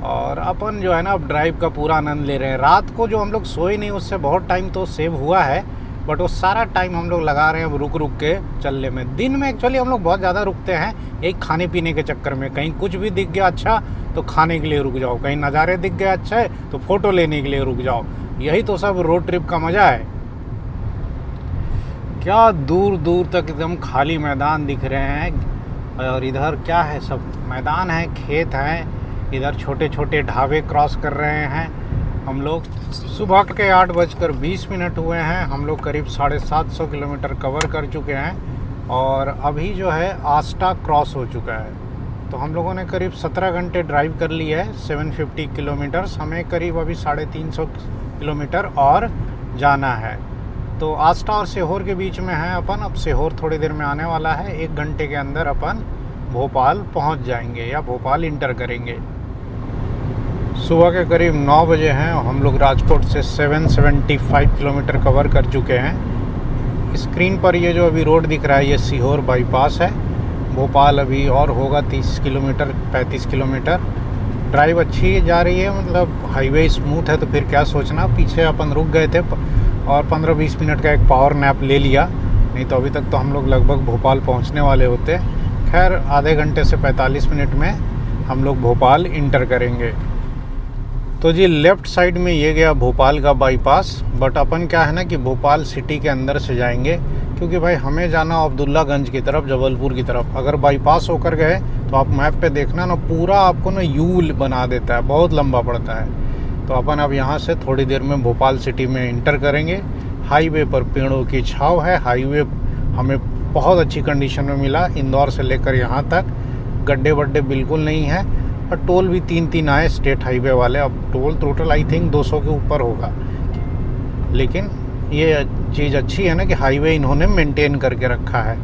और अपन जो है ना अब ड्राइव का पूरा आनंद ले रहे हैं। रात को जो हम लोग सोए नहीं, उससे बहुत टाइम तो सेव हुआ है, बट वो सारा टाइम हम लोग लगा रहे हैं अब रुक रुक के चलने में। दिन में एक्चुअली हम लोग बहुत ज़्यादा रुकते हैं, एक खाने पीने के चक्कर में। कहीं कुछ भी दिख गया अच्छा तो खाने के लिए रुक जाओ, कहीं नज़ारे दिख गए अच्छा है तो फ़ोटो लेने के लिए रुक जाओ। यही तो सब रोड ट्रिप का मज़ा है। क्या दूर दूर तक एकदम खाली मैदान दिख रहे हैं, और इधर क्या है, सब मैदान है, खेत हैं। इधर छोटे छोटे ढाबे क्रॉस कर रहे हैं हम लोग। सुबह के 8:20 हुए हैं। हम लोग करीब 750 किलोमीटर कवर कर चुके हैं और अभी जो है आस्टा क्रॉस हो चुका है। तो हम लोगों ने करीब 17 घंटे ड्राइव कर लिया है, 750 किलोमीटर्स। हमें करीब अभी 350 किलोमीटर और जाना है। तो आस्टा और सीहोर के बीच में है अपन। अब सीहोर थोड़ी देर में आने वाला है, 1 घंटे के अंदर अपन भोपाल पहुंच जाएंगे या भोपाल इंटर करेंगे। सुबह के करीब 9 बजे हैं। हम लोग राजकोट से 775 किलोमीटर कवर कर चुके हैं। स्क्रीन पर ये जो अभी रोड दिख रहा है ये सीहोर बाईपास है। भोपाल अभी और होगा 30 किलोमीटर 35 किलोमीटर। ड्राइव अच्छी जा रही है, मतलब हाईवे स्मूथ है, तो फिर क्या सोचना। पीछे अपन रुक गए थे और 15-20 मिनट का एक पावर नैप ले लिया, नहीं तो अभी तक तो हम लोग लगभग भोपाल पहुंचने वाले होते। खैर आधे घंटे से 45 मिनट में हम लोग भोपाल इंटर करेंगे। तो जी लेफ़्ट साइड में ये गया भोपाल का बाईपास, बट अपन क्या है ना कि भोपाल सिटी के अंदर से जाएंगे, क्योंकि भाई हमें जाना अब्दुल्लागंज की तरफ, जबलपुर की तरफ। अगर बाईपास होकर गए तो आप मैप पे देखना ना, पूरा आपको ना यू बना देता है, बहुत लंबा पड़ता है। तो अपन अब यहाँ से थोड़ी देर में भोपाल सिटी में इंटर करेंगे। हाईवे पर पेड़ों की छाव है। हाईवे हमें बहुत अच्छी कंडीशन में मिला, इंदौर से लेकर यहाँ तक गड्ढे वड्ढे बिल्कुल नहीं है। और टोल भी 3 आए स्टेट हाईवे वाले। अब टोल टोटल आई थिंक 200 के ऊपर होगा, लेकिन ये चीज़ अच्छी है ना कि हाईवे इन्होंने मेंटेन करके रखा है।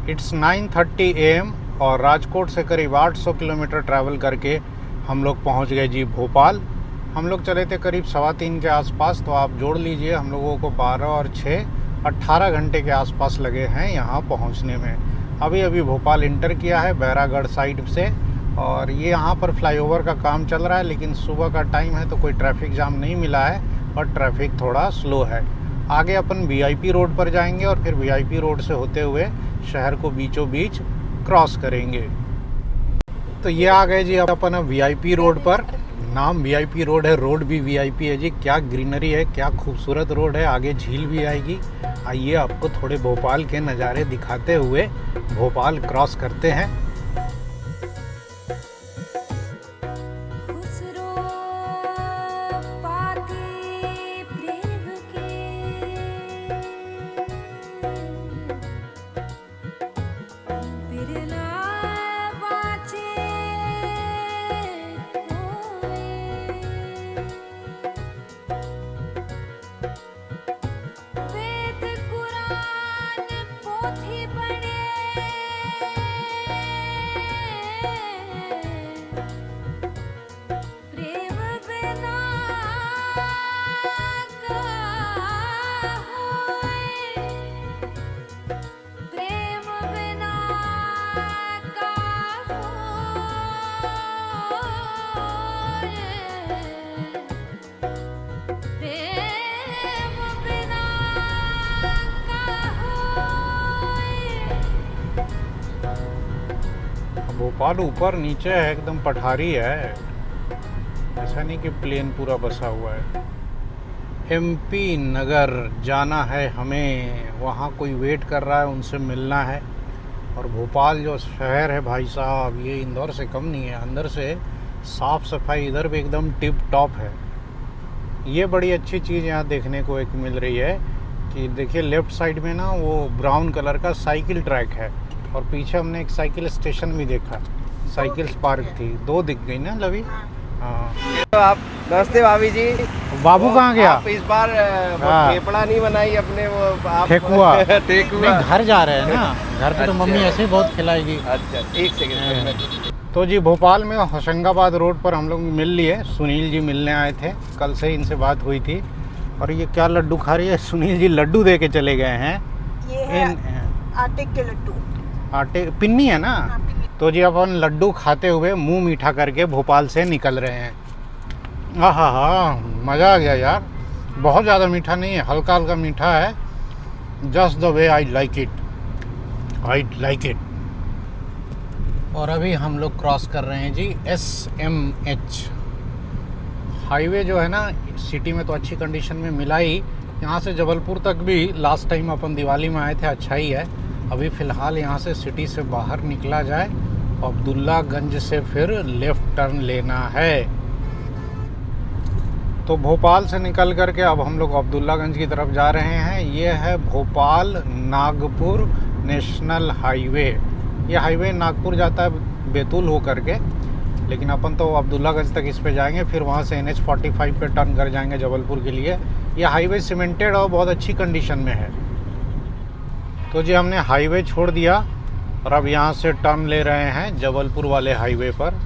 इट्स 9:30 AM और राजकोट से करीब 800 किलोमीटर ट्रैवल करके हम लोग पहुंच गए जी भोपाल। हम लोग चले थे करीब 3:15 के आसपास, तो आप जोड़ लीजिए हम लोगों को 12 और 6 18 घंटे के आसपास लगे हैं यहाँ पहुँचने में। अभी अभी भोपाल इंटर किया है बैरागढ़ साइड से, और ये यहाँ पर फ्लाईओवर का काम चल रहा है, लेकिन सुबह का टाइम है तो कोई ट्रैफिक जाम नहीं मिला है और ट्रैफिक थोड़ा स्लो है। आगे अपन VIP रोड पर जाएंगे और फिर VIP रोड से होते हुए शहर को बीचों बीच क्रॉस करेंगे। तो ये आ गए जी अपन VIP रोड पर। नाम VIP रोड है, रोड भी VIP है जी। क्या ग्रीनरी है, क्या खूबसूरत रोड है। आगे झील भी आएगी। आइए आपको थोड़े भोपाल के नज़ारे दिखाते हुए भोपाल क्रॉस करते हैं। फिर भोपाल ऊपर नीचे है, एकदम पठारी है, ऐसा नहीं कि प्लेन पूरा बसा हुआ है। एमपी नगर जाना है हमें, वहाँ कोई वेट कर रहा है, उनसे मिलना है। और भोपाल जो शहर है भाई साहब, ये इंदौर से कम नहीं है। अंदर से साफ़ सफाई इधर भी एकदम टिप टॉप है। ये बड़ी अच्छी चीज़ यहाँ देखने को एक मिल रही है कि देखिए लेफ़्ट साइड में ना वो ब्राउन कलर का साइकिल ट्रैक है, और पीछे हमने एक साइकिल स्टेशन भी देखा, साइकिल्स पार्क थी, 2 दिख गई ना लवी। हाँ तो आप नमस्ते भाभी जी। बाबू कहाँ गया? आप इस बार वो हाँ। ठेपड़ा नहीं बनाई अपने, वो आप ठेकुआ ठेकुआ। नहीं, घर जा रहे हैं ना, घर पे तो अच्छा। मम्मी ऐसे ही बहुत खिलाएगी। अच्छा एक सेकंड। तो जी भोपाल में होशंगाबाद रोड पर हम लोग मिल लिए, सुनील जी मिलने आए थे, कल से इनसे बात हुई थी। और ये क्या लड्डू खा रही है? सुनील जी लड्डू दे के चले गए हैं। ये है आटे के लड्डू। आटे पिन्नी है ना। हाँ, पिन्नी। तो जी अपन लड्डू खाते हुए मुंह मीठा करके भोपाल से निकल रहे हैं। आहा हा, मज़ा आ गया यार। बहुत ज़्यादा मीठा नहीं है, हल्का हल्का मीठा है, just the way I like it. और अभी हम लोग क्रॉस कर रहे हैं जी SMH हाईवे जो है ना, सिटी में तो अच्छी कंडीशन में मिला ही। यहाँ से जबलपुर तक भी लास्ट टाइम अपन दिवाली में आए थे, अच्छा ही है। अभी फ़िलहाल यहाँ से सिटी से बाहर निकला जाए, अब्दुल्लागंज से फिर लेफ़्ट टर्न लेना है। तो भोपाल से निकल करके अब हम लोग अब्दुल्लागंज की तरफ जा रहे हैं। ये है भोपाल नागपुर नेशनल हाईवे। ये हाईवे नागपुर जाता है बैतूल हो करके, लेकिन अपन तो अब्दुल्लागंज तक इस पे जाएंगे, फिर वहाँ से NH-45 पे टर्न कर जाएंगे जबलपुर के लिए। ये हाईवे सीमेंटेड और बहुत अच्छी कंडीशन में है। तो जी हमने हाईवे छोड़ दिया और अब यहाँ से टर्न ले रहे हैं जबलपुर वाले हाईवे पर।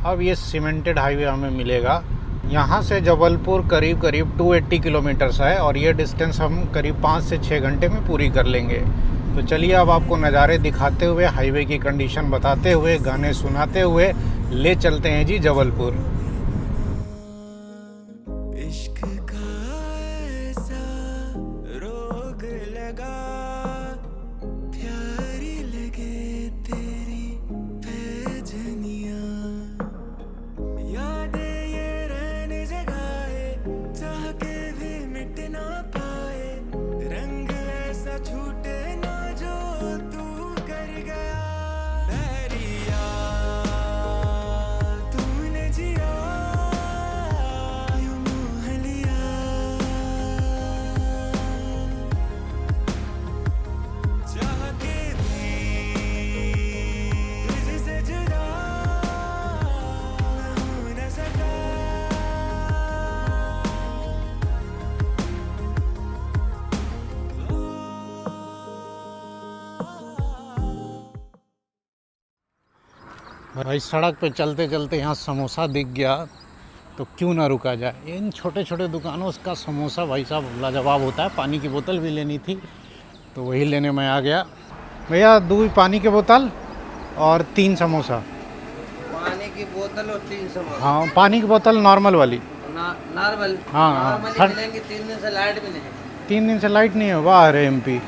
अब ये सीमेंटेड हाईवे हमें मिलेगा। यहाँ से जबलपुर करीब 280 किलोमीटर्स है, और ये डिस्टेंस हम करीब 5 से 6 घंटे में पूरी कर लेंगे। तो चलिए अब आपको नज़ारे दिखाते हुए, हाईवे की कंडीशन बताते हुए, गाने सुनाते हुए ले चलते हैं जी जबलपुर। इश्क का ऐसा रोग लगा, प्यारी लगे तेरी पैजनियां, यादें ये रहने जगाए, चाह के भी मिट ना पाए, रंग ऐसा छूटे ना जो तू कर गया। बहरिया तूने जिया यूं मोह लिया, चाह के भी तुझसे जुदा हो न सका। भाई सड़क पे चलते चलते यहाँ समोसा दिख गया तो क्यों ना रुका जाए। इन छोटे छोटे दुकानों का समोसा भाई साहब लाजवाब होता है। पानी की बोतल भी लेनी थी तो वही लेने में आ गया। भैया 2 पानी की बोतल और 3 समोसा। पानी की बोतल और 3 समोसा। हाँ पानी की बोतल नॉर्मल वाली। नॉर्मल। हाँ, नॉर्मली हर- मिलेंगे, 3 दिन से लाइट भी नहीं। 3 दिन से लाइट नहीं है, वाह रे MP।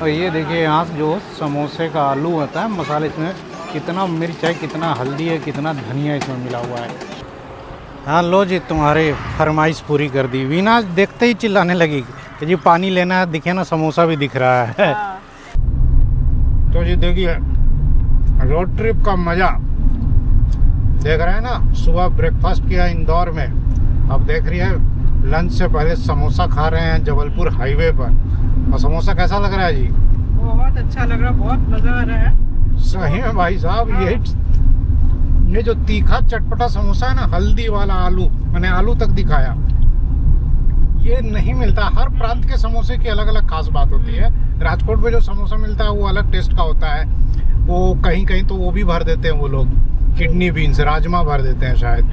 और ये देखिए यहाँ जो समोसे का आलू होता है, मसाले इसमें कितना मिर्च है, कितना हल्दी है, कितना धनिया इसमें मिला हुआ है। हाँ लो जी, तुम्हारी फरमाइश पूरी कर दी। वीना देखते ही चिल्लाने लगी कि जी पानी लेना है, दिखे ना समोसा भी दिख रहा है। हाँ। तो जी देखिए रोड ट्रिप का मज़ा देख रहे हैं ना। सुबह ब्रेकफास्ट किया इंदौर में, अब देख रही है लंच से पहले समोसा खा रहे हैं जबलपुर हाईवे पर। और समोसा कैसा लग रहा है जी? बहुत अच्छा लग रहा है, बहुत मज़ा आ रहा है। सही में भाई साहब, ये जो तीखा चटपटा समोसा है ना, हल्दी वाला आलू, मैंने आलू तक दिखाया, ये नहीं मिलता। हर प्रांत के समोसे की अलग अलग खास बात होती है। राजकोट में जो समोसा मिलता है वो अलग टेस्ट का होता है। वो कहीं कहीं तो वो भी भर देते हैं वो लोग, किडनी बीन्स, राजमा भर देते हैं शायद।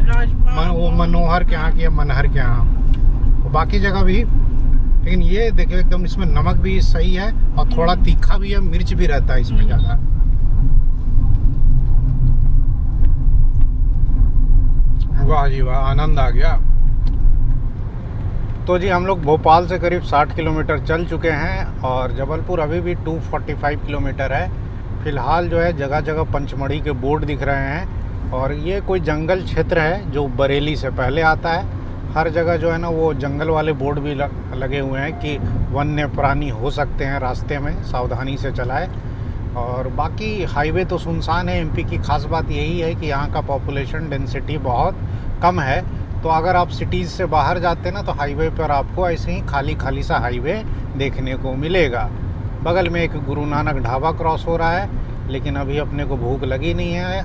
वो मनोहर के यहाँ की, मनहर के यहाँ, बाकी जगह भी। लेकिन ये देखिए एकदम इसमें नमक भी सही है और थोड़ा तीखा भी है, मिर्च भी रहता है इसमें ज़्यादा। वाह जी वाह, आनंद आ गया। तो जी हम लोग भोपाल से करीब 60 किलोमीटर चल चुके हैं और जबलपुर अभी भी 245 किलोमीटर है। फ़िलहाल जो है जगह जगह पंचमढ़ी के बोर्ड दिख रहे हैं और ये कोई जंगल क्षेत्र है जो बरेली से पहले आता है। हर जगह जो है ना वो जंगल वाले बोर्ड भी लगे हुए हैं कि वन्य प्राणी हो सकते हैं रास्ते में, सावधानी से चलाए। और बाकी हाईवे तो सुनसान है। एमपी की खास बात यही है कि यहाँ का पॉपुलेशन डेंसिटी बहुत कम है, तो अगर आप सिटीज़ से बाहर जाते हैं ना तो हाईवे पर आपको ऐसे ही खाली खाली सा हाईवे देखने को मिलेगा। बगल में एक गुरु नानक ढाबा क्रॉस हो रहा है, लेकिन अभी अपने को भूख लगी नहीं है,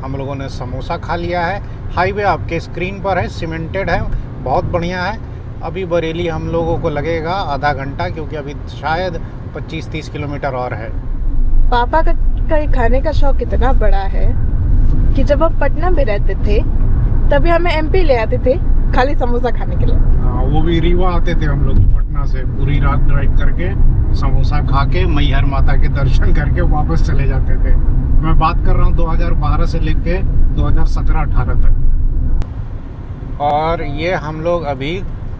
हम लोगों ने समोसा खा लिया है। हाईवे आपके स्क्रीन पर है, सीमेंटेड है, बहुत बढ़िया है। अभी बरेली हम लोगों को लगेगा आधा घंटा, क्योंकि अभी शायद 25-30 किलोमीटर और है। पापा का खाने का शौक इतना बड़ा है कि जब हम पटना में रहते थे तभी हमें एमपी ले आते थे खाली समोसा खाने के लिए। हाँ, वो भी रीवा आते थे हम लोग पटना से, पूरी रात ड्राइव करके समोसा खा के मैहर माता के दर्शन करके वापस चले जाते थे। मैं बात कर रहा हूँ 2012 से लेके 2017-18 तक। और ये हम लोग अभी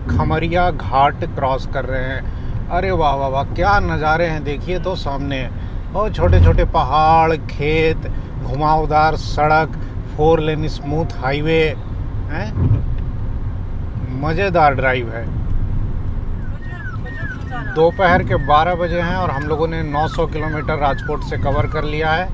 खमरिया घाट क्रॉस कर रहे हैं। अरे वाह वाह वाह, क्या नज़ारे हैं देखिए तो सामने। और छोटे छोटे पहाड़, खेत, घुमावदार सड़क, 4 लेन स्मूथ हाईवे हैं, मज़ेदार ड्राइव है। दोपहर के 12 बजे हैं और हम लोगों ने 900 किलोमीटर राजकोट से कवर कर लिया है।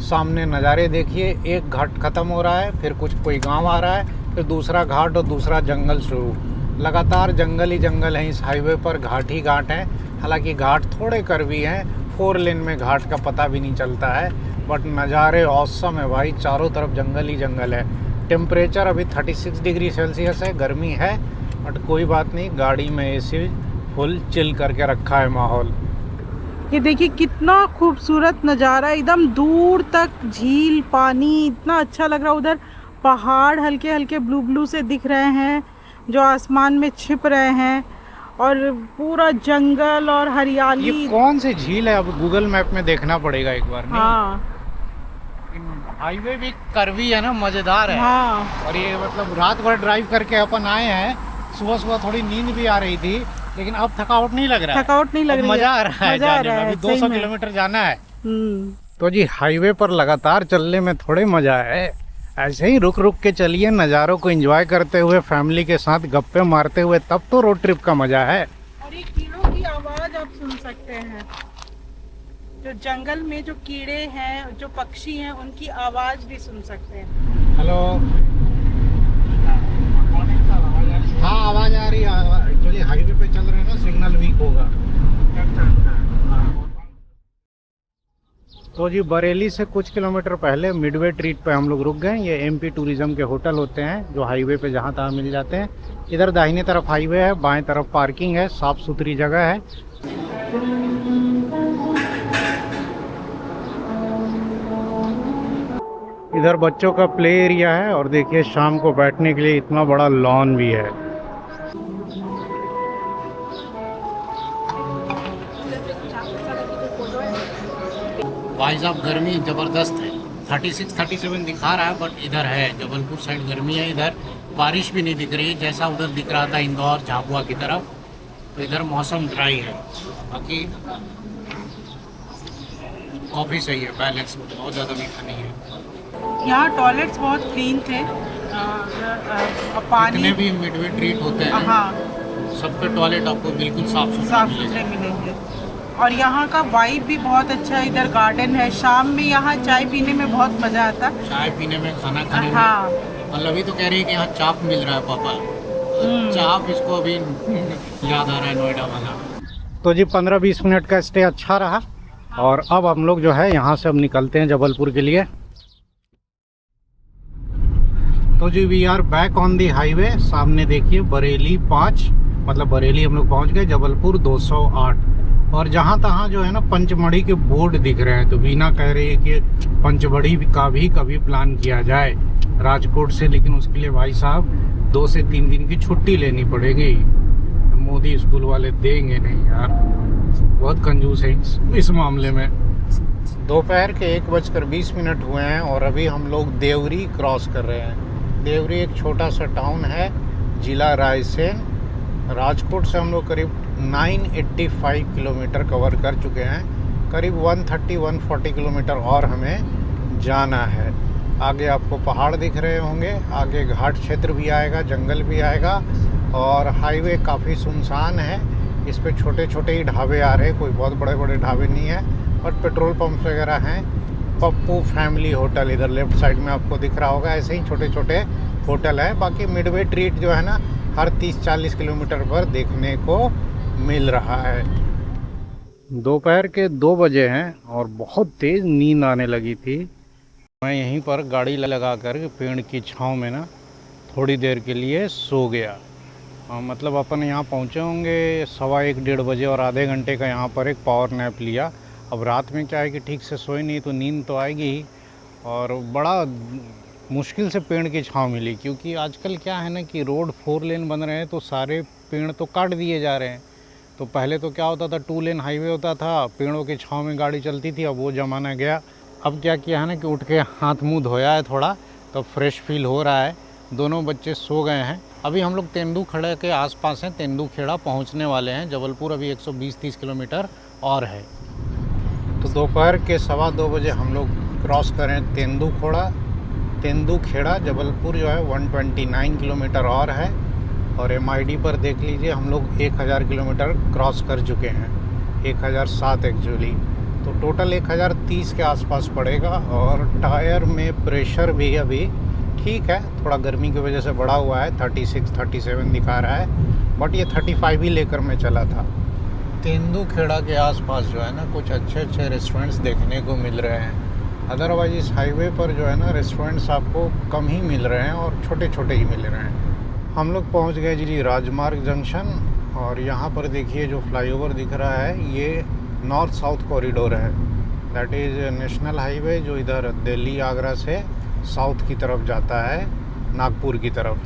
सामने नज़ारे देखिए, एक घाट ख़त्म हो रहा है, फिर कोई गांव आ रहा है, फिर दूसरा घाट और दूसरा जंगल शुरू। लगातार जंगल ही जंगल हैं इस हाईवे पर, घाट ही घाट हैं। हालांकि घाट थोड़े कर्वी हैं, 4 लेन में घाट का पता भी नहीं चलता है, बट नज़ारे औसम है भाई। चारों तरफ जंगल ही जंगल है। टेम्परेचर अभी 36 डिग्री सेल्सियस है, गर्मी है, बट कोई बात नहीं, गाड़ी में एसी फुल चिल करके रखा है माहौल। ये देखिए कितना खूबसूरत नज़ारा, एकदम दूर तक झील, पानी, इतना अच्छा लग रहा है। उधर पहाड़ हल्के हल्के ब्लू ब्लू से दिख रहे हैं जो आसमान में छिप रहे हैं, और पूरा जंगल और हरियाली। ये कौन सी झील है अब गूगल मैप में देखना पड़ेगा एक बार। हाँ, हाईवे भी कर्वी है ना, मज़ेदार है। हाँ। और ये मतलब रात भर ड्राइव करके अपन आए हैं, सुबह सुबह थोड़ी नींद भी आ रही थी, लेकिन अब थकावट नहीं लग रहा है। थकावट नहीं लग रही है, मजा आ रहा है जाने में। अभी 200 सही में। किलोमीटर जाना है। तो जी हाईवे पर लगातार चलने में थोड़े मजा है। ऐसे ही रुक रुक के चलिए, नज़ारों को एंजॉय करते हुए, फैमिली के साथ गप्पे मारते हुए, तब तो रोड ट्रिप का मजा है। और ये कीड़ों की आवाज़ आप सुन सकते हैं। जो जंगल में जो कीड़े हैं, जो पक्षी हैं, उनकी आवाज़ भी सुन सकते हैं। हेलो, हाँ आवाज़ आ रही है। एक्चुअली हाईवे पे चल रहे हैं ना, सिग्नल वीक होगा। तो जी बरेली से कुछ किलोमीटर पहले मिडवे ट्रीट पे हम लोग रुक गए। ये एमपी टूरिज्म के होटल होते हैं जो हाईवे पे जहाँ तहाँ मिल जाते हैं। इधर दाहिने तरफ हाईवे है, बाएं तरफ पार्किंग है, साफ़ सुथरी जगह है। इधर बच्चों का प्ले एरिया है और देखिए शाम को बैठने के लिए इतना बड़ा लॉन भी है। भाई साहब गर्मी ज़बरदस्त है, 36-37 दिखा रहा है, बट इधर है जबलपुर साइड गर्मी है। इधर बारिश भी नहीं दिख रही जैसा उधर दिख रहा था इंदौर झाबुआ की तरफ। तो इधर मौसम ड्राई है, बाकी कॉफ़ी सही है, बैलेंस, बहुत ज़्यादा मीठा नहीं है। यहाँ टॉयलेट्स बहुत क्लीन थे। पानी जितने भी मिडवे ट्रीट होते हैं, हाँ, सब पे टॉयलेट आपको बिल्कुल साफ सुथरे मिलेंगे। और यहाँ का वाइब भी बहुत अच्छा है। इधर गार्डन है, शाम में यहाँ चाय पीने में बहुत मज़ा आता है। चाय पीने में, खाना खाने हाँ। में। मतलब अभी तो कह रही है कि यहाँ चाप मिल रहा है पापा, चाप इसको अभी याद आ रहा है नोएडा वाला। तो जी 15-20 मिनट का स्टे अच्छा रहा और अब हम लोग जो है यहाँ से अब निकलते हैं जबलपुर के लिए। तो जी we are back on the highway. सामने देखिए बरेली 5, मतलब बरेली हम लोग पहुँच गए, जबलपुर 208। और जहाँ तहाँ जो है ना पंचमढ़ी के बोर्ड दिख रहे हैं। तो वीना कह रही है कि पंचमढ़ी का भी कभी प्लान किया जाए राजकोट से, लेकिन उसके लिए भाई साहब 2 से 3 दिन की छुट्टी लेनी पड़ेगी। मोदी स्कूल वाले देंगे नहीं यार, बहुत कंजूस है इस मामले में। दोपहर के 1:20 हुए हैं और अभी हम लोग देवरी क्रॉस कर रहे हैं। देवरी एक छोटा सा टाउन है, जिला रायसेन। राजकोट से हम लोग करीब 985 किलोमीटर कवर कर चुके हैं। करीब 130-140 किलोमीटर और हमें जाना है। आगे आपको पहाड़ दिख रहे होंगे, आगे घाट क्षेत्र भी आएगा, जंगल भी आएगा और हाईवे काफ़ी सुनसान है। इस पे छोटे छोटे ही ढाबे आ रहे हैं, कोई बहुत बड़े बड़े ढाबे नहीं है, बट पेट्रोल पंप्स वगैरह हैं। पप्पू फैमिली होटल इधर लेफ्ट साइड में आपको दिख रहा होगा, ऐसे ही छोटे छोटे होटल है। बाकी मिडवे ट्रीट जो है ना हर 30-40 किलोमीटर पर देखने को मिल रहा है। दोपहर के 2 बजे हैं और बहुत तेज़ नींद आने लगी थी। मैं यहीं पर गाड़ी लगा कर पेड़ की छांव में ना थोड़ी देर के लिए सो गया। मतलब अपन यहाँ पहुँचे होंगे 1:15-1:30 बजे और आधे घंटे का यहाँ पर एक पावर नैप लिया। अब रात में क्या है कि ठीक से सोए नहीं तो नींद तो आएगी ही, और बड़ा मुश्किल से पेड़ की छांव मिली, क्योंकि आजकल क्या है ना कि रोड 4 लेन बन रहे हैं तो सारे पेड़ तो काट दिए जा रहे हैं। तो पहले तो क्या होता था 2 लेन हाईवे होता था, पेड़ों की छांव में गाड़ी चलती थी, अब वो ज़माना गया। अब क्या किया है ना कि उठ के हाथ मुँह धोया है थोड़ा, तो फ्रेश फील हो रहा है। दोनों बच्चे सो गए हैं। अभी हम लोग तेंदूखेड़ा के आसपास हैं, तेंदूखेड़ा पहुंचने वाले हैं। जबलपुर अभी 120-130 किलोमीटर और है। तो दोपहर के 2:15 बजे हम लोग क्रॉस करें तेंदूखेड़ा। जबलपुर जो है 129 किलोमीटर और है, और MID पर देख लीजिए हम लोग 1000 किलोमीटर क्रॉस कर चुके हैं, 1007 एक्चुअली। तो टोटल 1030 के आसपास पड़ेगा। और टायर में प्रेशर भी अभी ठीक है, थोड़ा गर्मी की वजह से बढ़ा हुआ है, 36-37 दिखा रहा है, बट ये 35 ही लेकर मैं चला था। तेंदूखेड़ा के आसपास जो है ना कुछ अच्छे अच्छे रेस्टोरेंट्स देखने को मिल रहे हैं। अदरवाइज इस हाईवे पर जो है ना रेस्टोरेंट्स आपको कम ही मिल रहे हैं और छोटे छोटे ही मिल रहे हैं। हम लोग पहुंच गए जी राजमार्ग जंक्शन, और यहाँ पर देखिए जो फ्लाईओवर दिख रहा है ये नॉर्थ साउथ कॉरिडोर है। दैट इज़ नेशनल हाईवे जो इधर दिल्ली आगरा से साउथ की तरफ जाता है, नागपुर की तरफ।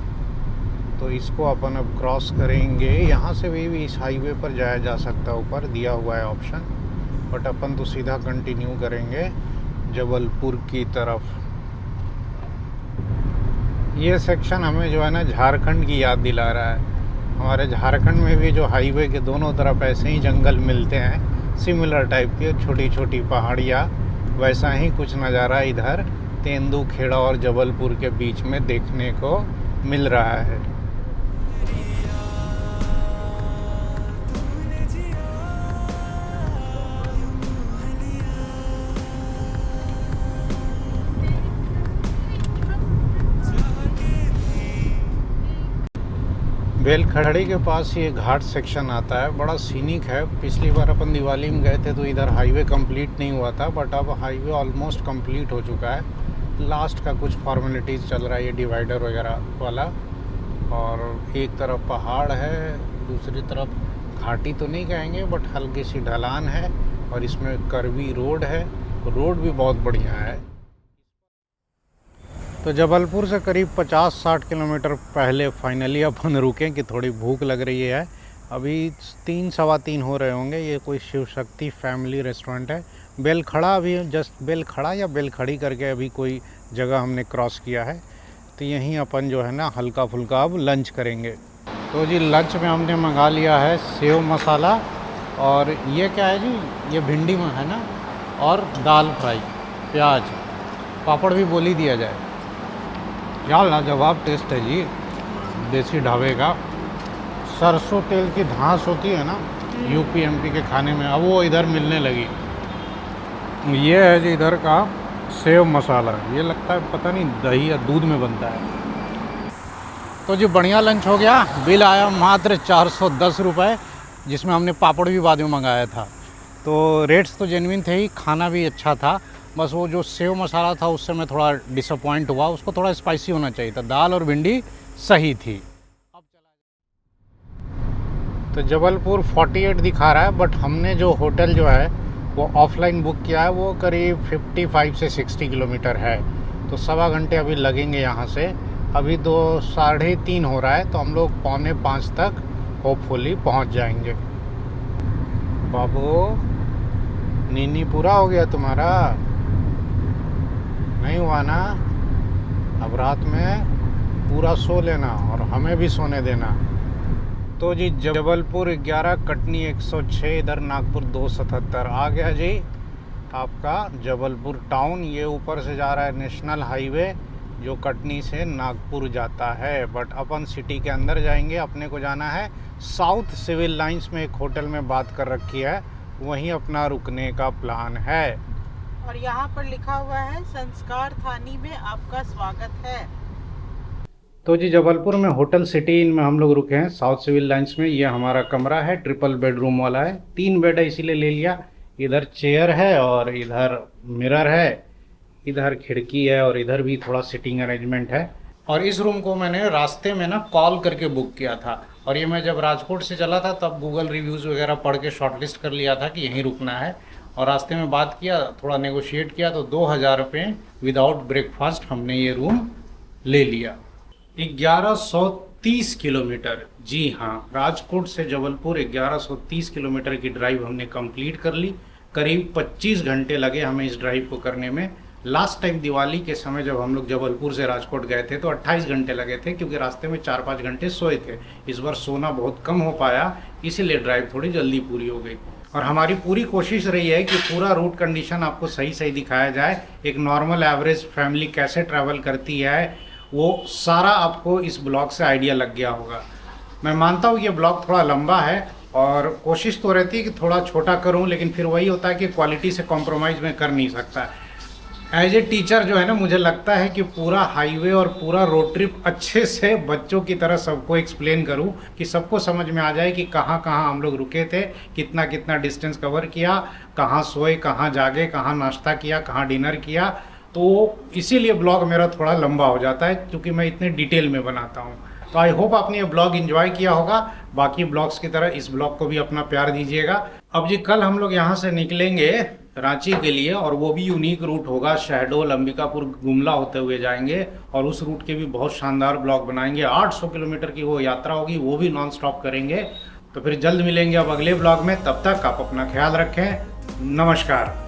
तो इसको अपन अब क्रॉस करेंगे। यहाँ से भी इस हाईवे पर जाया जा सकता है, ऊपर दिया हुआ है ऑप्शन, बट अपन तो सीधा कंटिन्यू करेंगे जबलपुर की तरफ। ये सेक्शन हमें जो है ना झारखंड की याद दिला रहा है। हमारे झारखंड में भी जो हाईवे के दोनों तरफ ऐसे ही जंगल मिलते हैं, सिमिलर टाइप के, छोटी छोटी पहाड़ियाँ, वैसा ही कुछ नज़ारा इधर तेंदूखेड़ा और जबलपुर के बीच में देखने को मिल रहा है। बेलखड़ी के पास ये घाट सेक्शन आता है, बड़ा सीनिक है। पिछली बार अपन दिवाली में गए थे तो इधर हाईवे कंप्लीट नहीं हुआ था, बट अब हाईवे ऑलमोस्ट कंप्लीट हो चुका है। लास्ट का कुछ फॉर्मेलिटीज़ चल रहा है, ये डिवाइडर वगैरह वाला, और एक तरफ पहाड़ है, दूसरी तरफ घाटी तो नहीं कहेंगे बट हल्की सी ढलान है, और इसमें कर्वी रोड है। रोड भी बहुत बढ़िया है। तो जबलपुर से करीब 50-60 किलोमीटर पहले फाइनली अपन रुके कि थोड़ी भूख लग रही है। अभी 3-3:15 हो रहे होंगे। ये कोई शिव शक्ति फैमिली रेस्टोरेंट है। बेलखड़ा, अभी जस्ट बेलखड़ा या बेलखड़ी करके अभी कोई जगह हमने क्रॉस किया है। तो यहीं अपन जो है ना हल्का फुल्का अब लंच करेंगे। तो जी लंच में हमने मंगा लिया है सेव मसाला, और ये क्या है जी, ये भिंडी में है ना, और दाल फ्राई, प्याज, पापड़ भी बोल ही दिया जाए। क्या लाजवाब टेस्ट है जी देसी ढाबे का। सरसों तेल की धांस होती है ना यूपी एमपी के खाने में, अब वो इधर मिलने लगी। ये है जी इधर का सेव मसाला, ये लगता है पता नहीं दही या दूध में बनता है। तो जी बढ़िया लंच हो गया। बिल आया मात्र 410 रुपये, जिसमें हमने पापड़ भी बाद में मंगाया था। तो रेट्स तो जेन्युइन थे ही, खाना भी अच्छा था। बस वो जो सेव मसाला था उससे मैं थोड़ा डिसअपॉइंट हुआ, उसको थोड़ा स्पाइसी होना चाहिए था। दाल और भिंडी सही थी। तो जबलपुर 48 दिखा रहा है, बट हमने जो होटल जो है वो ऑफलाइन बुक किया है, वो करीब 55 से 60 किलोमीटर है। तो 1.25 घंटे अभी लगेंगे यहाँ से। अभी 2-3:30 हो रहा है, तो हम लोग 4:45 तक होपफुली पहुँच जाएंगे। बाबू नीनी पूरा हो गया तुम्हारा? नहीं हुआ ना? अब रात में पूरा सो लेना और हमें भी सोने देना। तो जी जबलपुर 11, कटनी 106, इधर नागपुर 277 आ गया जी आपका जबलपुर टाउन। ये ऊपर से जा रहा है नेशनल हाईवे जो कटनी से नागपुर जाता है, बट अपन सिटी के अंदर जाएंगे। अपने को जाना है साउथ सिविल लाइंस में, एक होटल में बात कर रखी है, वहीं अपना रुकने का प्लान है। और यहाँ पर लिखा हुआ है संस्कार थानी में आपका स्वागत है। तो जी जबलपुर में होटल सिटी इन में हम लोग रुके हैं साउथ सिविल लाइंस में। ये हमारा कमरा है, ट्रिपल बेडरूम वाला है, 3 बेड है इसीलिए ले लिया। इधर चेयर है और इधर मिरर है, इधर खिड़की है और इधर भी थोड़ा सिटिंग अरेंजमेंट है। और इस रूम को मैंने रास्ते में ना कॉल करके बुक किया था, और ये मैं जब राजकोट से चला था तब गूगल रिव्यूज़ वगैरह पढ़ के शॉर्टलिस्ट कर लिया था कि यहीं रुकना है। और रास्ते में बात किया, थोड़ा नेगोशिएट किया तो 2000 रुपये विदाउट ब्रेकफास्ट हमने ये रूम ले लिया। 1130 किलोमीटर, जी हाँ, राजकोट से जबलपुर 1130 किलोमीटर की ड्राइव हमने कंप्लीट कर ली। करीब 25 घंटे लगे हमें इस ड्राइव को करने में। लास्ट टाइम दिवाली के समय जब हम लोग जबलपुर से राजकोट गए थे तो 28 घंटे लगे थे, क्योंकि रास्ते में 4-5 घंटे सोए थे। इस बार सोना बहुत कम हो पाया, इसीलिए ड्राइव थोड़ी जल्दी पूरी हो गई। और हमारी पूरी कोशिश रही है कि पूरा रूट कंडीशन आपको सही सही दिखाया जाए। एक नॉर्मल एवरेज फैमिली कैसे ट्रैवल करती है वो सारा आपको इस ब्लॉग से आइडिया लग गया होगा। मैं मानता हूँ ये ब्लॉग थोड़ा लंबा है और कोशिश तो रहती है कि थोड़ा छोटा करूँ, लेकिन फिर वही होता है कि क्वालिटी से कॉम्प्रोमाइज़ मैं कर नहीं सकता। एज ए टीचर जो है ना, मुझे लगता है कि पूरा हाईवे और पूरा रोड ट्रिप अच्छे से बच्चों की तरह सबको एक्सप्लेन करूं कि सबको समझ में आ जाए कि कहाँ कहाँ हम लोग रुके थे, कितना कितना डिस्टेंस कवर किया, कहाँ सोए, कहाँ जागे, कहाँ नाश्ता किया, कहाँ डिनर किया। तो इसीलिए ब्लॉग मेरा थोड़ा लंबा हो जाता है, क्योंकि मैं इतने डिटेल में बनाता हूँ। तो आई होप आपने ये ब्लॉग एंजॉय किया होगा। बाकी ब्लॉग्स की तरह इस ब्लॉग को भी अपना प्यार दीजिएगा। अब जी कल हम लोग यहाँ से निकलेंगे रांची के लिए, और वो भी यूनिक रूट होगा, शहडोल, अंबिकापुर, गुमला होते हुए जाएंगे, और उस रूट के भी बहुत शानदार ब्लॉग बनाएंगे। 800 किलोमीटर की वो यात्रा होगी, वो भी नॉन स्टॉप करेंगे। तो फिर जल्द मिलेंगे अब अगले ब्लॉग में। तब तक आप अपना ख्याल रखें। नमस्कार।